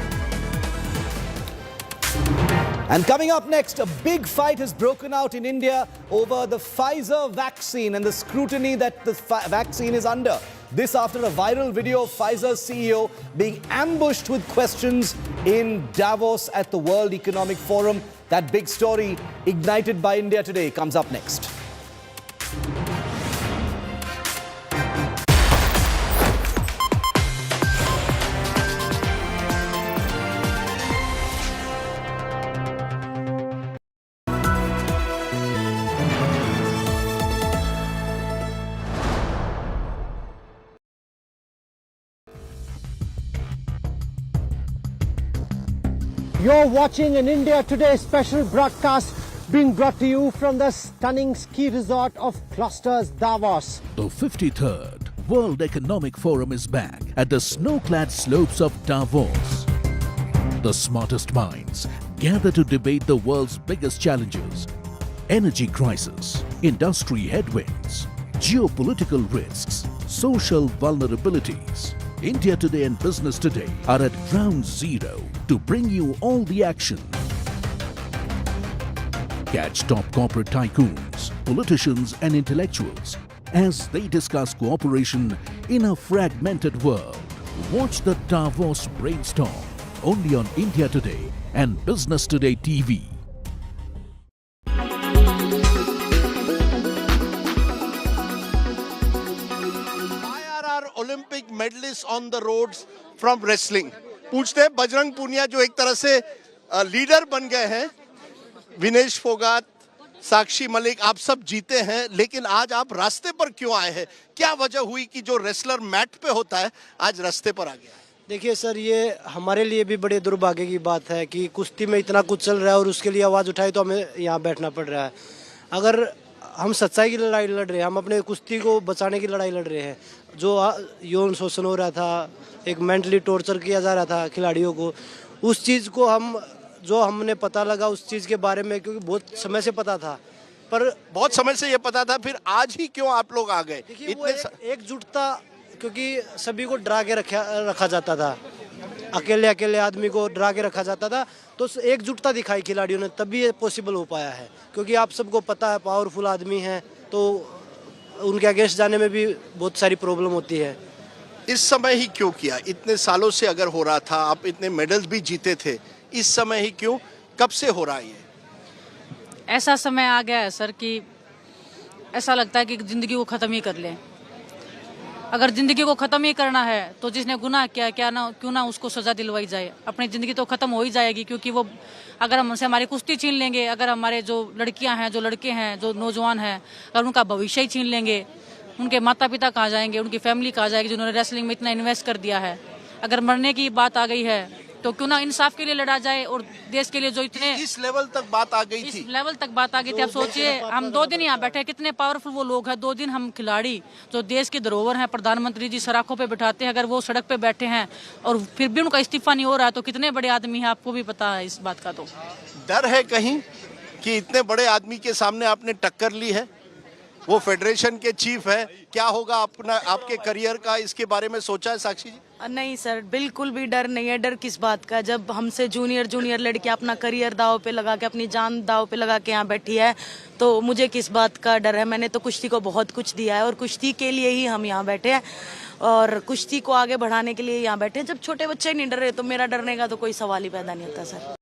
And coming up next, a big fight has broken out in India over the Pfizer vaccine and the scrutiny that the vaccine is under. This after a viral video of Pfizer's CEO being ambushed with questions in Davos at the World Economic Forum. That big story ignited by India Today comes up next. You're watching an India Today special broadcast being brought to you from the stunning ski resort of Clusters, Davos. The 53rd World Economic Forum is back at the snow-clad slopes of Davos. The smartest minds gather to debate the world's biggest challenges: energy crisis, industry headwinds, geopolitical risks, social vulnerabilities. India Today and Business Today are at ground zero to bring you all the action. Catch top corporate tycoons, politicians and intellectuals as they discuss cooperation in a fragmented world. Watch the Davos brainstorm only on India Today and Business Today TV. Olympic medallist on the roads from wrestling. पूछते हैं बजरंग पुनिया जो एक तरह से leader बन गए हैं, विनेश फोगाट, साक्षी मलिक, आप सब जीते हैं, लेकिन आज आप रास्ते पर क्यों आए हैं? क्या वजह हुई कि जो रेसलर मैट पे होता है आज रास्ते पर आ गया? देखिए सर, ये हमारे लिए भी बड़े दुर्भाग्य की बात है कि कुश्ती में इतना कुछ चल रहा है और उसके लिए आवाज़ उठाई तो हमें यहाँ बैठना पड़ रहा है। अगर हम सच्चाई की लड़ाई लड़ रहे हैं, हम अपने कुश्ती को बचाने की लड़ाई लड़ रहे हैं। जो यौन शोषण हो रहा था, एक मेंटली टॉर्चर किया जा रहा था खिलाड़ियों को, उस चीज़ को हमने पता लगा उस चीज़ के बारे में, क्योंकि बहुत समय से पता था, पर बहुत समय से ये पता था, फिर आज ही क्यों आप लोग आ गए? इतने एकजुटता, क्योंकि सभी को डरा के रखा जाता था, अकेले आदमी को डरा के रखा जाता था, तो एकजुटता दिखाई खिलाड़ियों ने, तभी ये पॉसिबल हो पाया है। क्योंकि आप सबको पता है पावरफुल आदमी हैं तो उनके अगेंस्ट जाने में भी बहुत सारी प्रॉब्लम होती है। इस समय ही क्यों किया? इतने सालों से अगर हो रहा था, आप इतने मेडल्स भी जीते थे, इस समय ही क्यों? कब से हो रहा है ये? ऐसा समय आ गया है सर कि ऐसा लगता है कि जिंदगी को ख़त्म ही कर लें। अगर जिंदगी को ख़त्म ही करना है तो जिसने गुनाह किया क्यों ना उसको सज़ा दिलवाई जाए। अपनी ज़िंदगी तो ख़त्म हो ही जाएगी, क्योंकि वो अगर हमसे हमारी कुश्ती छीन लेंगे, अगर हमारे जो लड़कियां हैं, जो लड़के हैं, जो नौजवान हैं, अगर उनका भविष्य ही छीन लेंगे, उनके माता पिता कहाँ जाएंगे, उनकी फैमिली कहाँ जाएगी जिन्होंने रेसलिंग में इतना इन्वेस्ट कर दिया है। अगर मरने की बात आ गई है तो क्यों ना इंसाफ के लिए लड़ा जाए और देश के लिए जो इतने इस लेवल तक बात आ गई थी। इस लेवल तक बात आ गई थी। आप सोचिए, हम 2 दिन यहाँ बैठे, कितने पावरफुल वो लोग हैं। 2 दिन हम खिलाड़ी जो देश के धरोहर हैं, प्रधानमंत्री जी सराखों पे बिठाते हैं, अगर वो सड़क पे बैठे हैं और फिर भी उनका इस्तीफा नहीं हो रहा है तो कितने बड़े आदमी हैं, आपको भी पता है इस बात का। तो डर है कहीं कि इतने बड़े आदमी के सामने आपने टक्कर ली है, वो फेडरेशन के चीफ है, क्या होगा आपके करियर का, इसके बारे में सोचा है साक्षी जी? नहीं सर, बिल्कुल भी डर नहीं है। डर किस बात का, जब हमसे जूनियर लड़की अपना करियर दाव पे लगा के, अपनी जान दाव पे लगा के यहाँ बैठी है, तो मुझे किस बात का डर है। मैंने तो कुश्ती को बहुत कुछ दिया है और कुश्ती के लिए ही हम यहाँ बैठे हैं और कुश्ती को आगे बढ़ाने के लिए यहाँ बैठे हैं। जब छोटे बच्चे नहीं डर रहे तो मेरा डरने का तो कोई सवाल ही पैदा नहीं होता sir.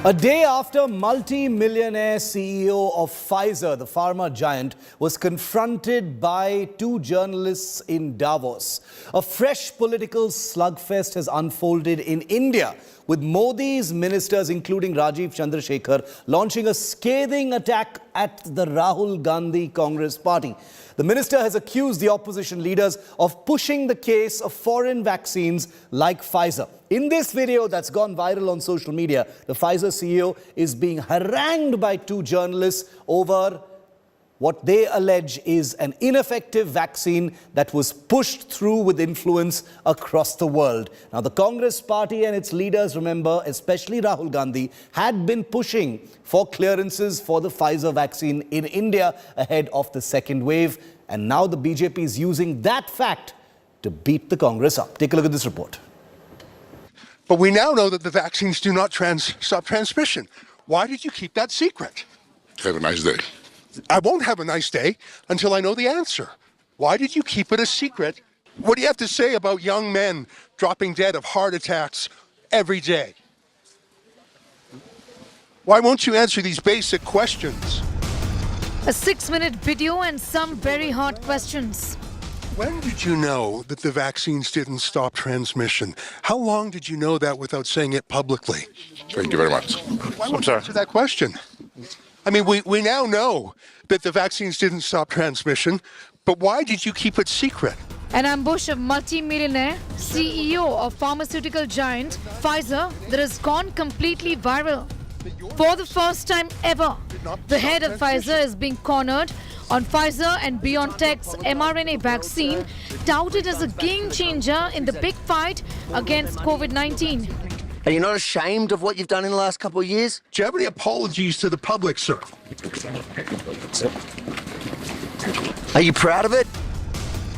A day after multi-millionaire CEO of Pfizer, the pharma giant, was confronted by two journalists in Davos, a fresh political slugfest has unfolded in India, with Modi's ministers, including Rajiv Chandrasekhar, launching a scathing attack at the Rahul Gandhi Congress party. The minister has accused the opposition leaders of pushing the case of foreign vaccines like Pfizer. In this video that's gone viral on social media, the Pfizer CEO is being harangued by two journalists over what they allege is an ineffective vaccine that was pushed through with influence across the world. Now, the Congress party and its leaders, remember, especially Rahul Gandhi, had been pushing for clearances for the Pfizer vaccine in India ahead of the second wave. And now the BJP is using that fact to beat the Congress up. Take a look at this report. But we now know that the vaccines do not stop transmission. Why did you keep that secret? Have a nice day. I won't have a nice day until I know the answer. Why did you keep it a secret? What do you have to say about young men dropping dead of heart attacks every day? Why won't you answer these basic questions? A 6-minute video and some very hard questions. When did you know that the vaccines didn't stop transmission? How long did you know that without saying it publicly? Thank you very much. Why won't you answer that question? I mean, we now know that the vaccines didn't stop transmission, but why did you keep it secret? An ambush of multi-millionaire CEO of pharmaceutical giant Pfizer that has gone completely viral. For the first time ever, the head of Pfizer is being cornered on Pfizer and BioNTech's mRNA vaccine, touted as a game changer in the big fight against COVID-19. Are you not ashamed of what you've done in the last couple of years? Do you have any apologies to the public, sir? Are you proud of it?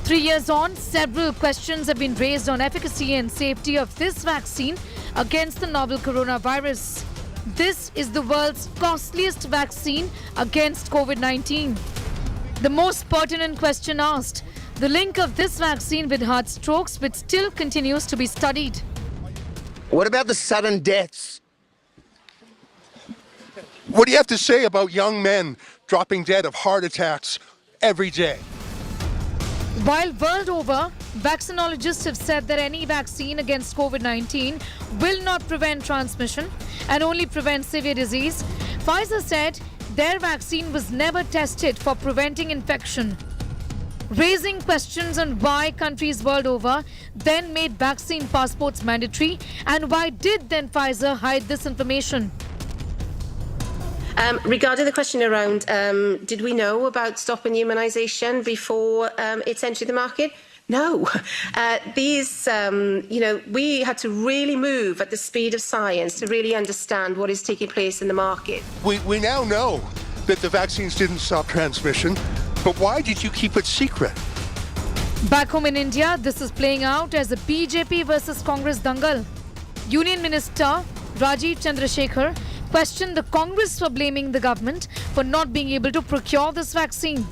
3 years on, several questions have been raised on efficacy and safety of this vaccine against the novel coronavirus. This is the world's costliest vaccine against COVID-19. The most pertinent question asked, the link of this vaccine with heart strokes, which still continues to be studied. What about the sudden deaths? What do you have to say about young men dropping dead of heart attacks every day? While world over, vaccinologists have said that any vaccine against COVID-19 will not prevent transmission and only prevent severe disease, Pfizer said their vaccine was never tested for preventing infection, raising questions on why countries world over then made vaccine passports mandatory and why did then Pfizer hide this information. Regarding the question around did we know about stopping immunisation before it's entered the market? No. We had to really move at the speed of science to really understand what is taking place in the market. We now know that the vaccines didn't stop transmission, but why did you keep it secret? Back home in India, this is playing out as a BJP versus Congress dangal. Union Minister Rajiv Chandrasekhar questioned the Congress for blaming the government for not being able to procure this vaccine.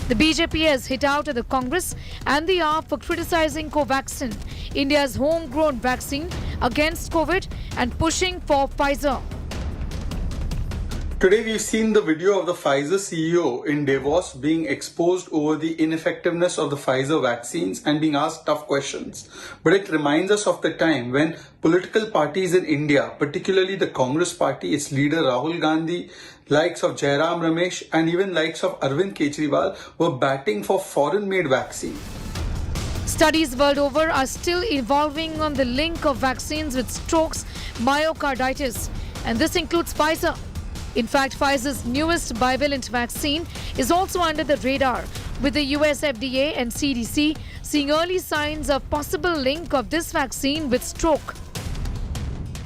The BJP has hit out at the Congress and the AAP for criticizing Covaxin, India's homegrown vaccine against COVID, and pushing for Pfizer. Today we've seen the video of the Pfizer CEO in Davos being exposed over the ineffectiveness of the Pfizer vaccines and being asked tough questions. But it reminds us of the time when political parties in India, particularly the Congress party, its leader Rahul Gandhi, likes of Jairam Ramesh and even likes of Arvind Kejriwal were batting for foreign-made vaccine. Studies world over are still evolving on the link of vaccines with strokes, myocarditis, and this includes Pfizer. In fact, Pfizer's newest bivalent vaccine is also under the radar, with the US FDA and CDC seeing early signs of possible link of this vaccine with stroke.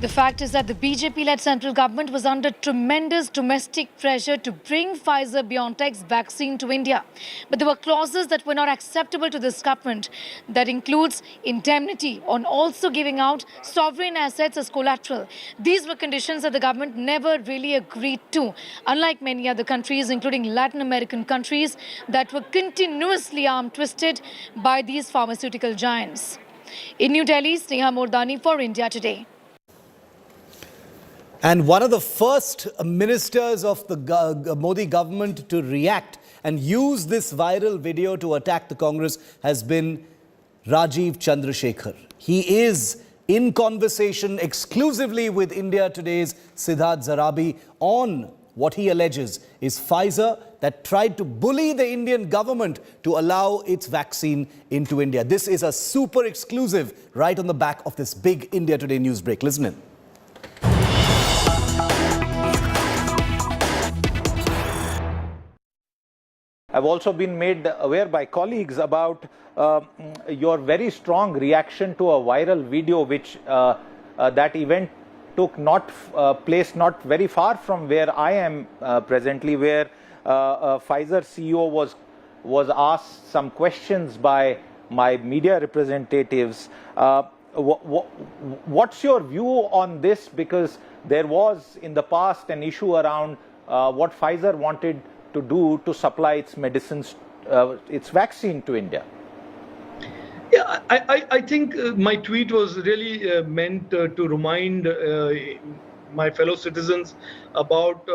The fact is that the BJP-led central government was under tremendous domestic pressure to bring Pfizer-BioNTech's vaccine to India. But there were clauses that were not acceptable to this government. That includes indemnity on also giving out sovereign assets as collateral. These were conditions that the government never really agreed to, unlike many other countries, including Latin American countries, that were continuously arm-twisted by these pharmaceutical giants. In New Delhi, Sneha Mordani for India Today. And one of the first ministers of the Modi government to react and use this viral video to attack the Congress has been Rajiv Chandrasekhar. He is in conversation exclusively with India Today's Siddharth Zarabi on what he alleges is Pfizer that tried to bully the Indian government to allow its vaccine into India. This is a super exclusive right on the back of this big India Today news break. Listen in. I've also been made aware by colleagues about your very strong reaction to a viral video which that event took place not very far from where I am presently, where Pfizer CEO was asked some questions by my media representatives. What's your view on this? Because there was in the past an issue around what Pfizer wanted to do to supply its medicines, its vaccine to India. Yeah, I think my tweet was really meant to remind my fellow citizens about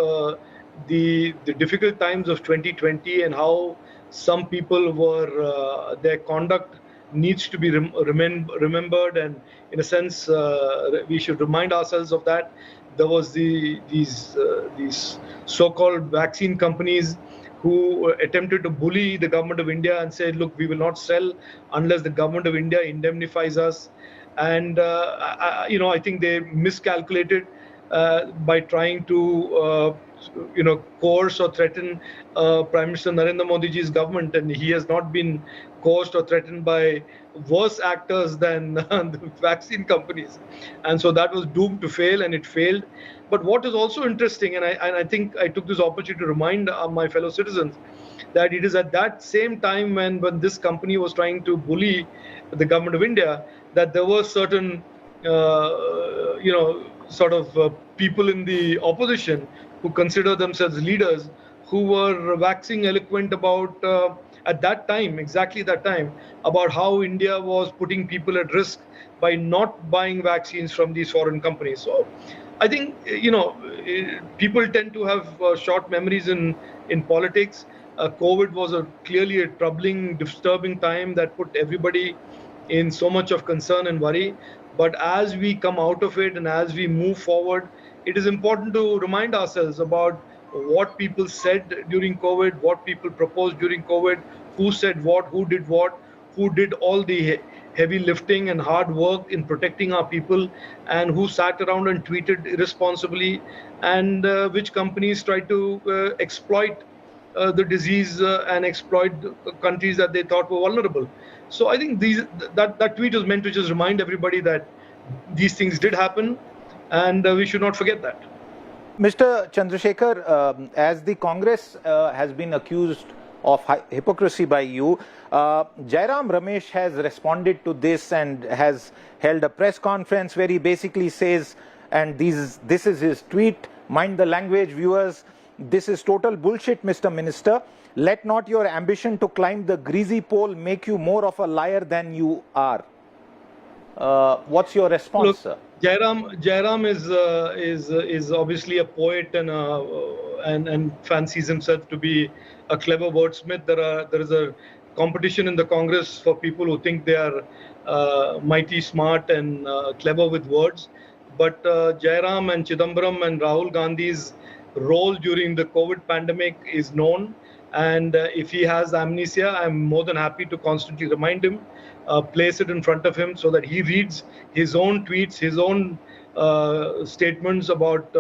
the difficult times of 2020 and how some people were, their conduct needs to be remembered, and in a sense we should remind ourselves of that. There was these so-called vaccine companies who attempted to bully the government of India and said, look, we will not sell unless the government of India indemnifies us. And, I think they miscalculated by trying to, coerce or threaten Prime Minister Narendra Modi's government. And he has not been coerced or threatened by worse actors than the vaccine companies. And so that was doomed to fail, and it failed. But what is also interesting, and I think I took this opportunity to remind my fellow citizens, that it is at that same time when this company was trying to bully the government of India, that there were certain, people in the opposition who consider themselves leaders, who were waxing eloquent about, at that time, exactly that time, about how India was putting people at risk by not buying vaccines from these foreign companies. So I think, people tend to have short memories in politics. COVID was clearly a troubling, disturbing time that put everybody in so much of concern and worry. But as we come out of it and as we move forward, it is important to remind ourselves about what people said during COVID, what people proposed during COVID, who said what, who did all the heavy lifting and hard work in protecting our people, and who sat around and tweeted irresponsibly, and which companies tried to exploit the disease and exploit countries that they thought were vulnerable. So I think that tweet was meant to just remind everybody that these things did happen, and we should not forget that. Mr. Chandrasekhar, as the Congress has been accused of hypocrisy by you, Jairam Ramesh has responded to this and has held a press conference where he basically says, and this is his tweet, mind the language, viewers, this is total bullshit, Mr. Minister. Let not your ambition to climb the greasy pole make you more of a liar than you are. What's your response, Look, sir? Jairam is obviously a poet and fancies himself to be a clever wordsmith. There is a competition in the Congress for people who think they are mighty smart and clever with words. But Jairam and Chidambaram and Rahul Gandhi's role during the COVID pandemic is known. And if he has amnesia, I'm more than happy to constantly remind him, place it in front of him so that he reads his own tweets, his own statements about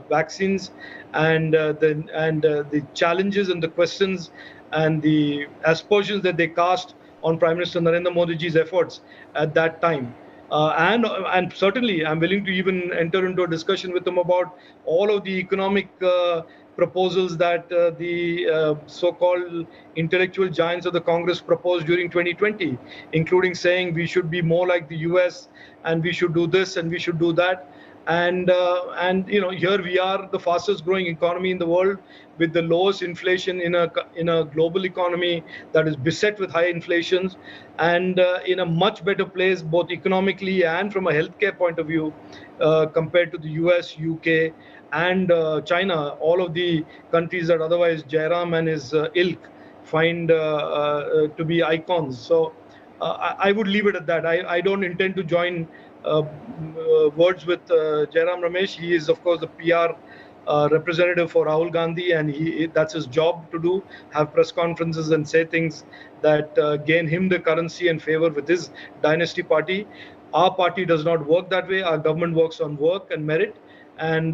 vaccines, and the challenges and the questions and the aspersions that they cast on Prime Minister Narendra Modi's efforts at that time. And certainly, I'm willing to even enter into a discussion with them about all of the economic proposals that the so-called intellectual giants of the Congress proposed during 2020, including saying we should be more like the US and we should do this and we should do that. And here we are, the fastest growing economy in the world, with the lowest inflation in a global economy that is beset with high inflations, and in a much better place both economically and from a healthcare point of view compared to the US, UK, and China, all of the countries that otherwise Jairam and his ilk find to be icons. So I would leave it at that. I don't intend to join words with Jairam Ramesh. He is, of course, the PR representative for Rahul Gandhi, and that's his job to do, have press conferences and say things that gain him the currency and favor with his dynasty party. Our party does not work that way. Our government works on work and merit, and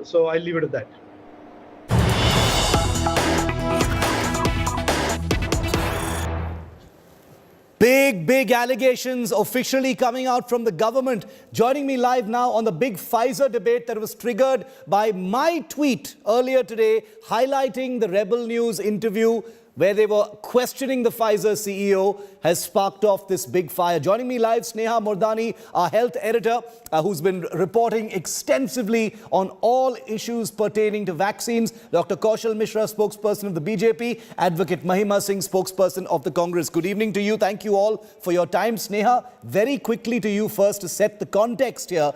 so I leave it at that. Big allegations officially coming out from the government. Joining me live now on the big Pfizer debate that was triggered by my tweet earlier today, highlighting the Rebel News interview where they were questioning the Pfizer CEO, has sparked off this big fire. Joining me live, Sneha Murdani, our health editor, who's been reporting extensively on all issues pertaining to vaccines. Dr. Kaushal Mishra, spokesperson of the BJP. Advocate Mahima Singh, spokesperson of the Congress. Good evening to you. Thank you all for your time. Sneha, very quickly to you first to set the context here.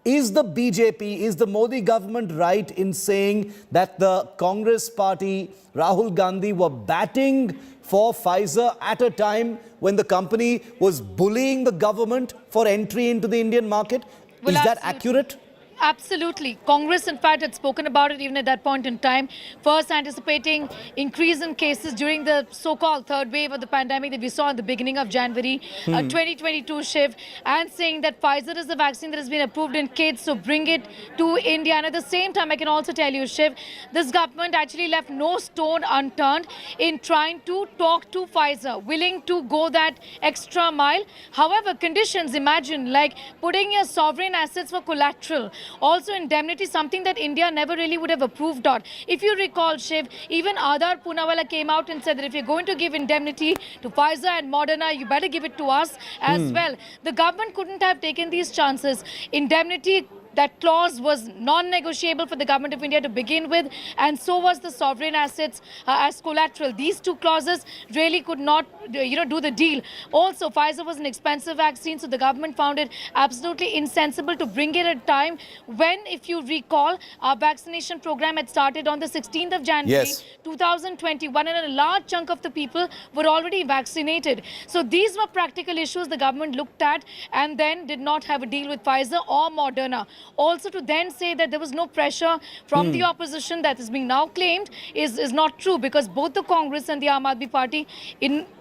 Is the BJP, is the Modi government right in saying that the Congress party, Rahul Gandhi, were batting for Pfizer at a time when the company was bullying the government for entry into the Indian market? Well, is that accurate? Absolutely. Congress, in fact, had spoken about it even at that point in time. First, anticipating increase in cases during the so-called third wave of the pandemic that we saw in the beginning of January 2022, Shiv, and saying that Pfizer is the vaccine that has been approved in kids, so bring it to India. And at the same time, I can also tell you, Shiv, this government actually left no stone unturned in trying to talk to Pfizer, willing to go that extra mile. However, conditions, imagine, like putting your sovereign assets for collateral, also indemnity, something that India never really would have approved on. If you recall, Shiv, even Adar Poonawalla came out and said that if you're going to give indemnity to Pfizer and Moderna, you better give it to us as well. The government couldn't have taken these chances. Indemnity, that clause was non-negotiable for the government of India to begin with, and so was the sovereign assets as collateral. These two clauses really could not, do the deal. Also, Pfizer was an expensive vaccine, so the government found it absolutely insensible to bring it at a time when, if you recall, our vaccination program had started on the 16th of January 2021, and a large chunk of the people were already vaccinated. So these were practical issues the government looked at and then did not have a deal with Pfizer or Moderna. Also, to then say that there was no pressure from the opposition, that is being now claimed, is not true, because both the Congress and the Aam Aadmi Party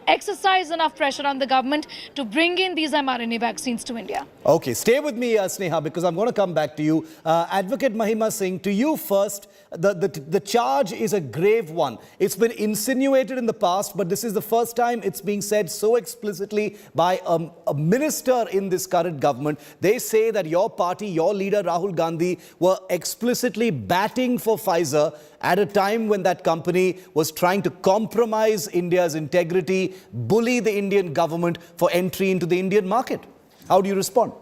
exercise enough pressure on the government to bring in these mRNA vaccines to India. Okay, stay with me, Sneha, because I'm going to come back to you. Advocate Mahima Singh, to you first. The charge is a grave one. It's been insinuated in the past, but this is the first time it's being said so explicitly by a minister in this current government. They say that your party, your leader Rahul Gandhi, were explicitly batting for Pfizer at a time when that company was trying to compromise India's integrity, bully the Indian government for entry into the Indian market. How do you respond?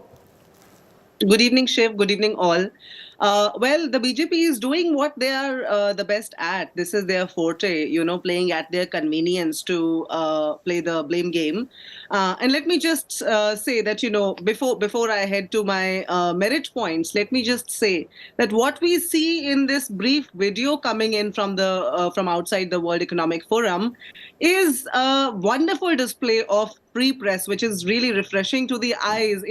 Good evening, Shiv. Good evening, all. Well, the BJP is doing what they are the best at. This is their forte, playing at their convenience to play the blame game. And let me just say that, before I head to my merit points, let me just say that what we see in this brief video coming in from outside the World Economic Forum is a wonderful display of free press, which is really refreshing to the eyes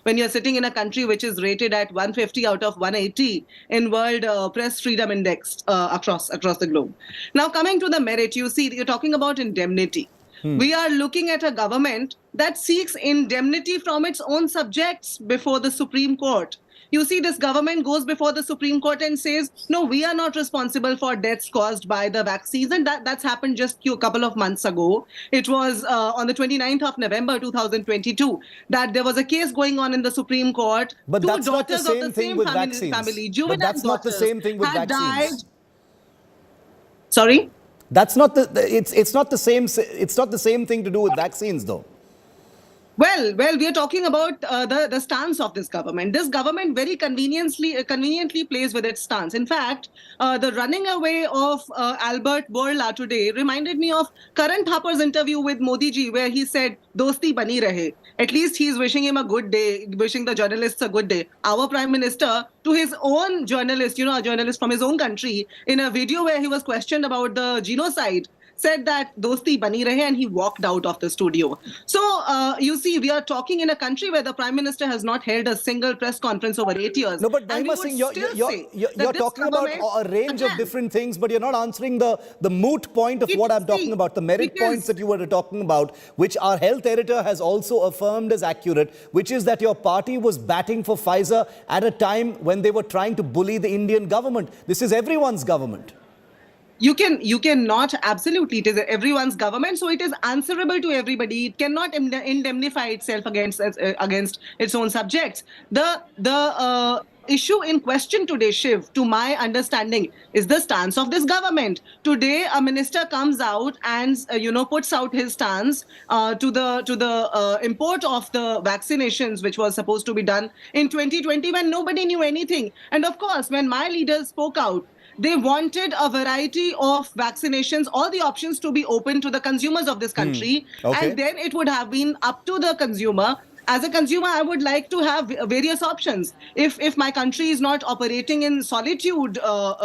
when you're sitting in a country which is rated at 150 out of 180 in World Press Freedom Index across the globe. Now, coming to the merit, you see, you're talking about indemnity. We are looking at a government that seeks indemnity from its own subjects before the Supreme Court. You see, this government goes before the Supreme Court and says, no, we are not responsible for deaths caused by the vaccines. And that's happened just a couple of months ago. It was on the 29th of November 2022 that there was a case going on in the Supreme Court. But that's not the same thing with vaccines. But that's not the same thing with vaccines. Sorry? That's not it's not the same thing to do with vaccines, though. Well, we are talking about the stance of this government. This government very conveniently plays with its stance. In fact, the running away of Albert Bourla today reminded me of Karan Thapar's interview with Modi ji, where he said, "Dosti bani rahe." At least he's wishing him a good day, wishing the journalists a good day. Our Prime Minister, to his own journalist, a journalist from his own country, in a video where he was questioned about the genocide, said that dosti bani rahe, and he walked out of the studio. So you see, we are talking in a country where the Prime Minister has not held a single press conference over 8 years. No, but Mahima Singh, you're talking about a range of different things, but you're not answering the moot point of what I'm talking about, the merit points that you were talking about, which our health editor has also affirmed as accurate, which is that your party was batting for Pfizer at a time when they were trying to bully the Indian government. This is everyone's government. You cannot, absolutely, it is everyone's government, so it is answerable to everybody. It cannot indemnify itself against its own subjects. The issue in question today, Shiv, to my understanding, is the stance of this government. Today, a minister comes out and puts out his stance to the import of the vaccinations, which was supposed to be done in 2020 when nobody knew anything. And of course, when my leaders spoke out, they wanted a variety of vaccinations, all the options to be open to the consumers of this country. Okay. And then it would have been up to the consumer. As a consumer, I would like to have various options. If my country is not operating in solitude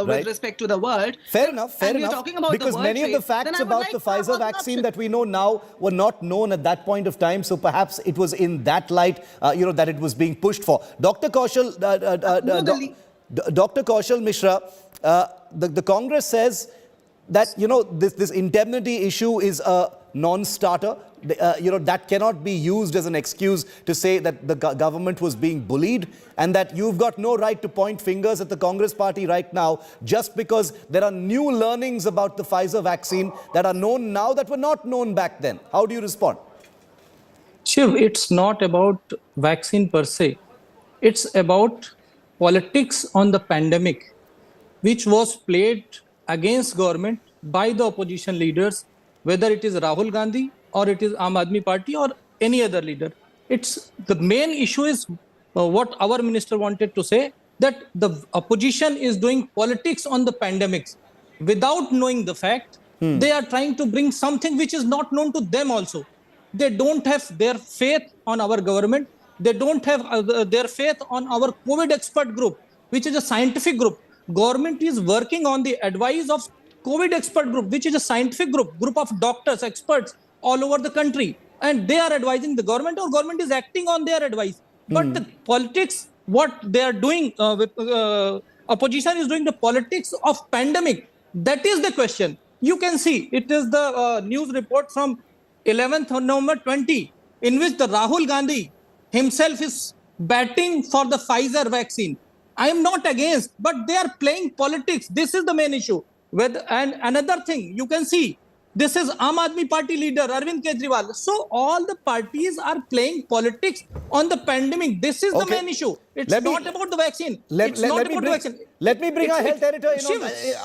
with respect to the world. Fair enough. Talking about because many of the facts about the Pfizer vaccine that we know now were not known at that point of time. So perhaps it was in that light, that it was being pushed for. Dr. Kaushal, Dr. Kaushal Mishra, the Congress says that, this indemnity issue is a non-starter. That cannot be used as an excuse to say that the government was being bullied, and that you've got no right to point fingers at the Congress party right now just because there are new learnings about the Pfizer vaccine that are known now that were not known back then. How do you respond? Shiv, it's not about vaccine per se. It's about politics on the pandemic, which was played against government by the opposition leaders, whether it is Rahul Gandhi or it is Aam Aadmi Party or any other leader. It's the main issue is what our minister wanted to say, that the opposition is doing politics on the pandemics without knowing the fact. They are trying to bring something which is not known to them also. They don't have their faith on our government. They don't have their faith on our COVID expert group, which is a scientific group. Government is working on the advice of COVID expert group, which is a scientific group of doctors, experts all over the country. And they are advising the government, or government is acting on their advice. But the politics, what they are doing, opposition is doing the politics of pandemic. That is the question. You can see, it is the news report from 11th November 20, in which the Rahul Gandhi himself is batting for the Pfizer vaccine. I am not against, but they are playing politics. This is the main issue. And another thing, you can see, this is Aam Aadmi Party leader Arvind Kejriwal. So all the parties are playing politics on the pandemic. This is the main issue. It's not about the vaccine. Let me bring our health editor.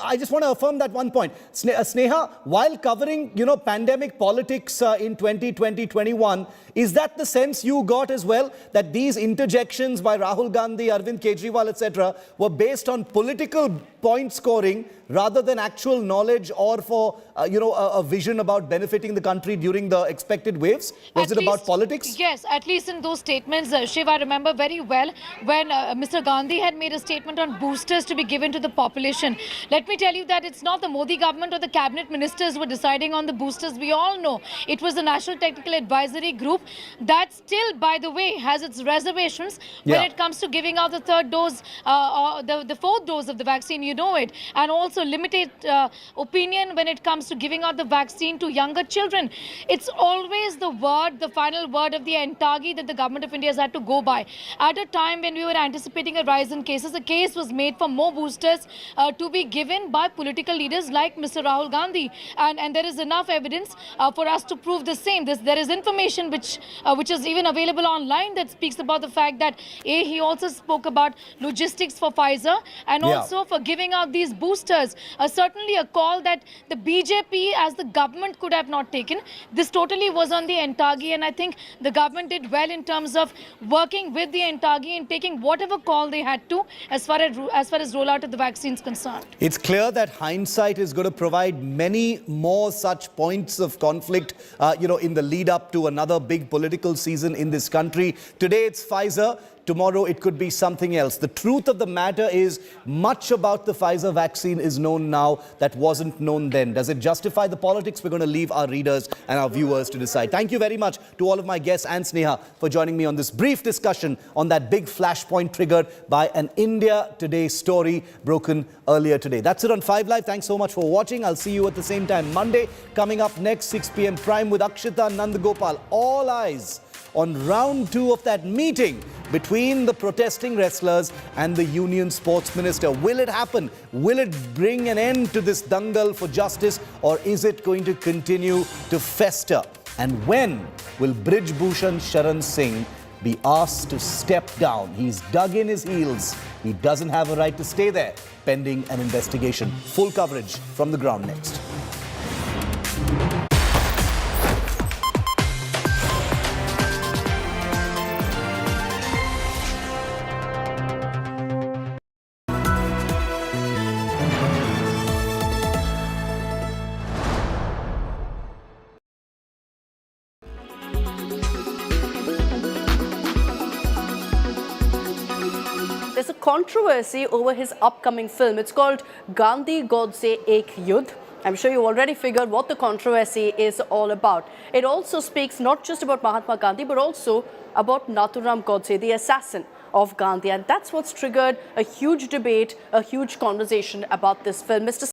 I just want to affirm that one point. Sneha, while covering, pandemic politics in 2020-21, is that the sense you got as well, that these interjections by Rahul Gandhi, Arvind Kejriwal, etc., were based on political point scoring rather than actual knowledge or for, a vision about benefiting the country during the expected waves? Was it about politics? Yes, at least in those statements, Shiv, I remember very well when Mr. Gandhi had made a statement on boosters to be given to the population. Let me tell you that it's not the Modi government or the cabinet ministers who were deciding on the boosters. We all know it was the National Technical Advisory Group that still, by the way, has its reservations when it comes to giving out the third dose, the fourth dose of the vaccine, and also limited opinion when it comes to giving out the vaccine to younger children. It's always the final word of the Entagi that the government of India has had to go by. At a time when we were anticipating a rise in cases, a case was made for more boosters to be given by political leaders like Mr. Rahul Gandhi. And there is enough evidence for us to prove the same. There is information which is even available online that speaks about the fact that he also spoke about logistics for Pfizer and also for giving out these boosters. Certainly a call that the BJP as the government could have not taken. This totally was on the Entagi, and I think the government did well in terms of working with the Entagi and taking whatever call they had to as far as rollout of the vaccine is concerned. It's clear that hindsight is going to provide many more such points of conflict, in the lead up to another big political season in this country. Today it's Pfizer. Tomorrow it could be something else. The truth of the matter is much about the Pfizer vaccine is known now that wasn't known then. Does it justify the politics? We're going to leave our readers and our viewers to decide. Thank you very much to all of my guests and Sneha for joining me on this brief discussion on that big flashpoint triggered by an India Today story broken earlier today. That's it on 5 Live. Thanks so much for watching. I'll see you at the same time Monday. Coming up next, 6 p.m. Prime with Akshita Nandagopal. All eyes on round 2 of that meeting between the protesting wrestlers and the union sports minister. Will it happen? Will it bring an end to this dangal for justice, or is it going to continue to fester? And when will Brij Bhushan Sharan Singh be asked to step down? He's dug in his heels. He doesn't have a right to stay there, pending an investigation. Full coverage from the ground next. There's a controversy over his upcoming film. It's called Gandhi Godse Ek Yudh. I'm sure you already figured what the controversy is all about. It also speaks not just about Mahatma Gandhi, but also about Nathuram Godse, the assassin of Gandhi. And that's what's triggered a huge debate, a huge conversation about this film. Mr.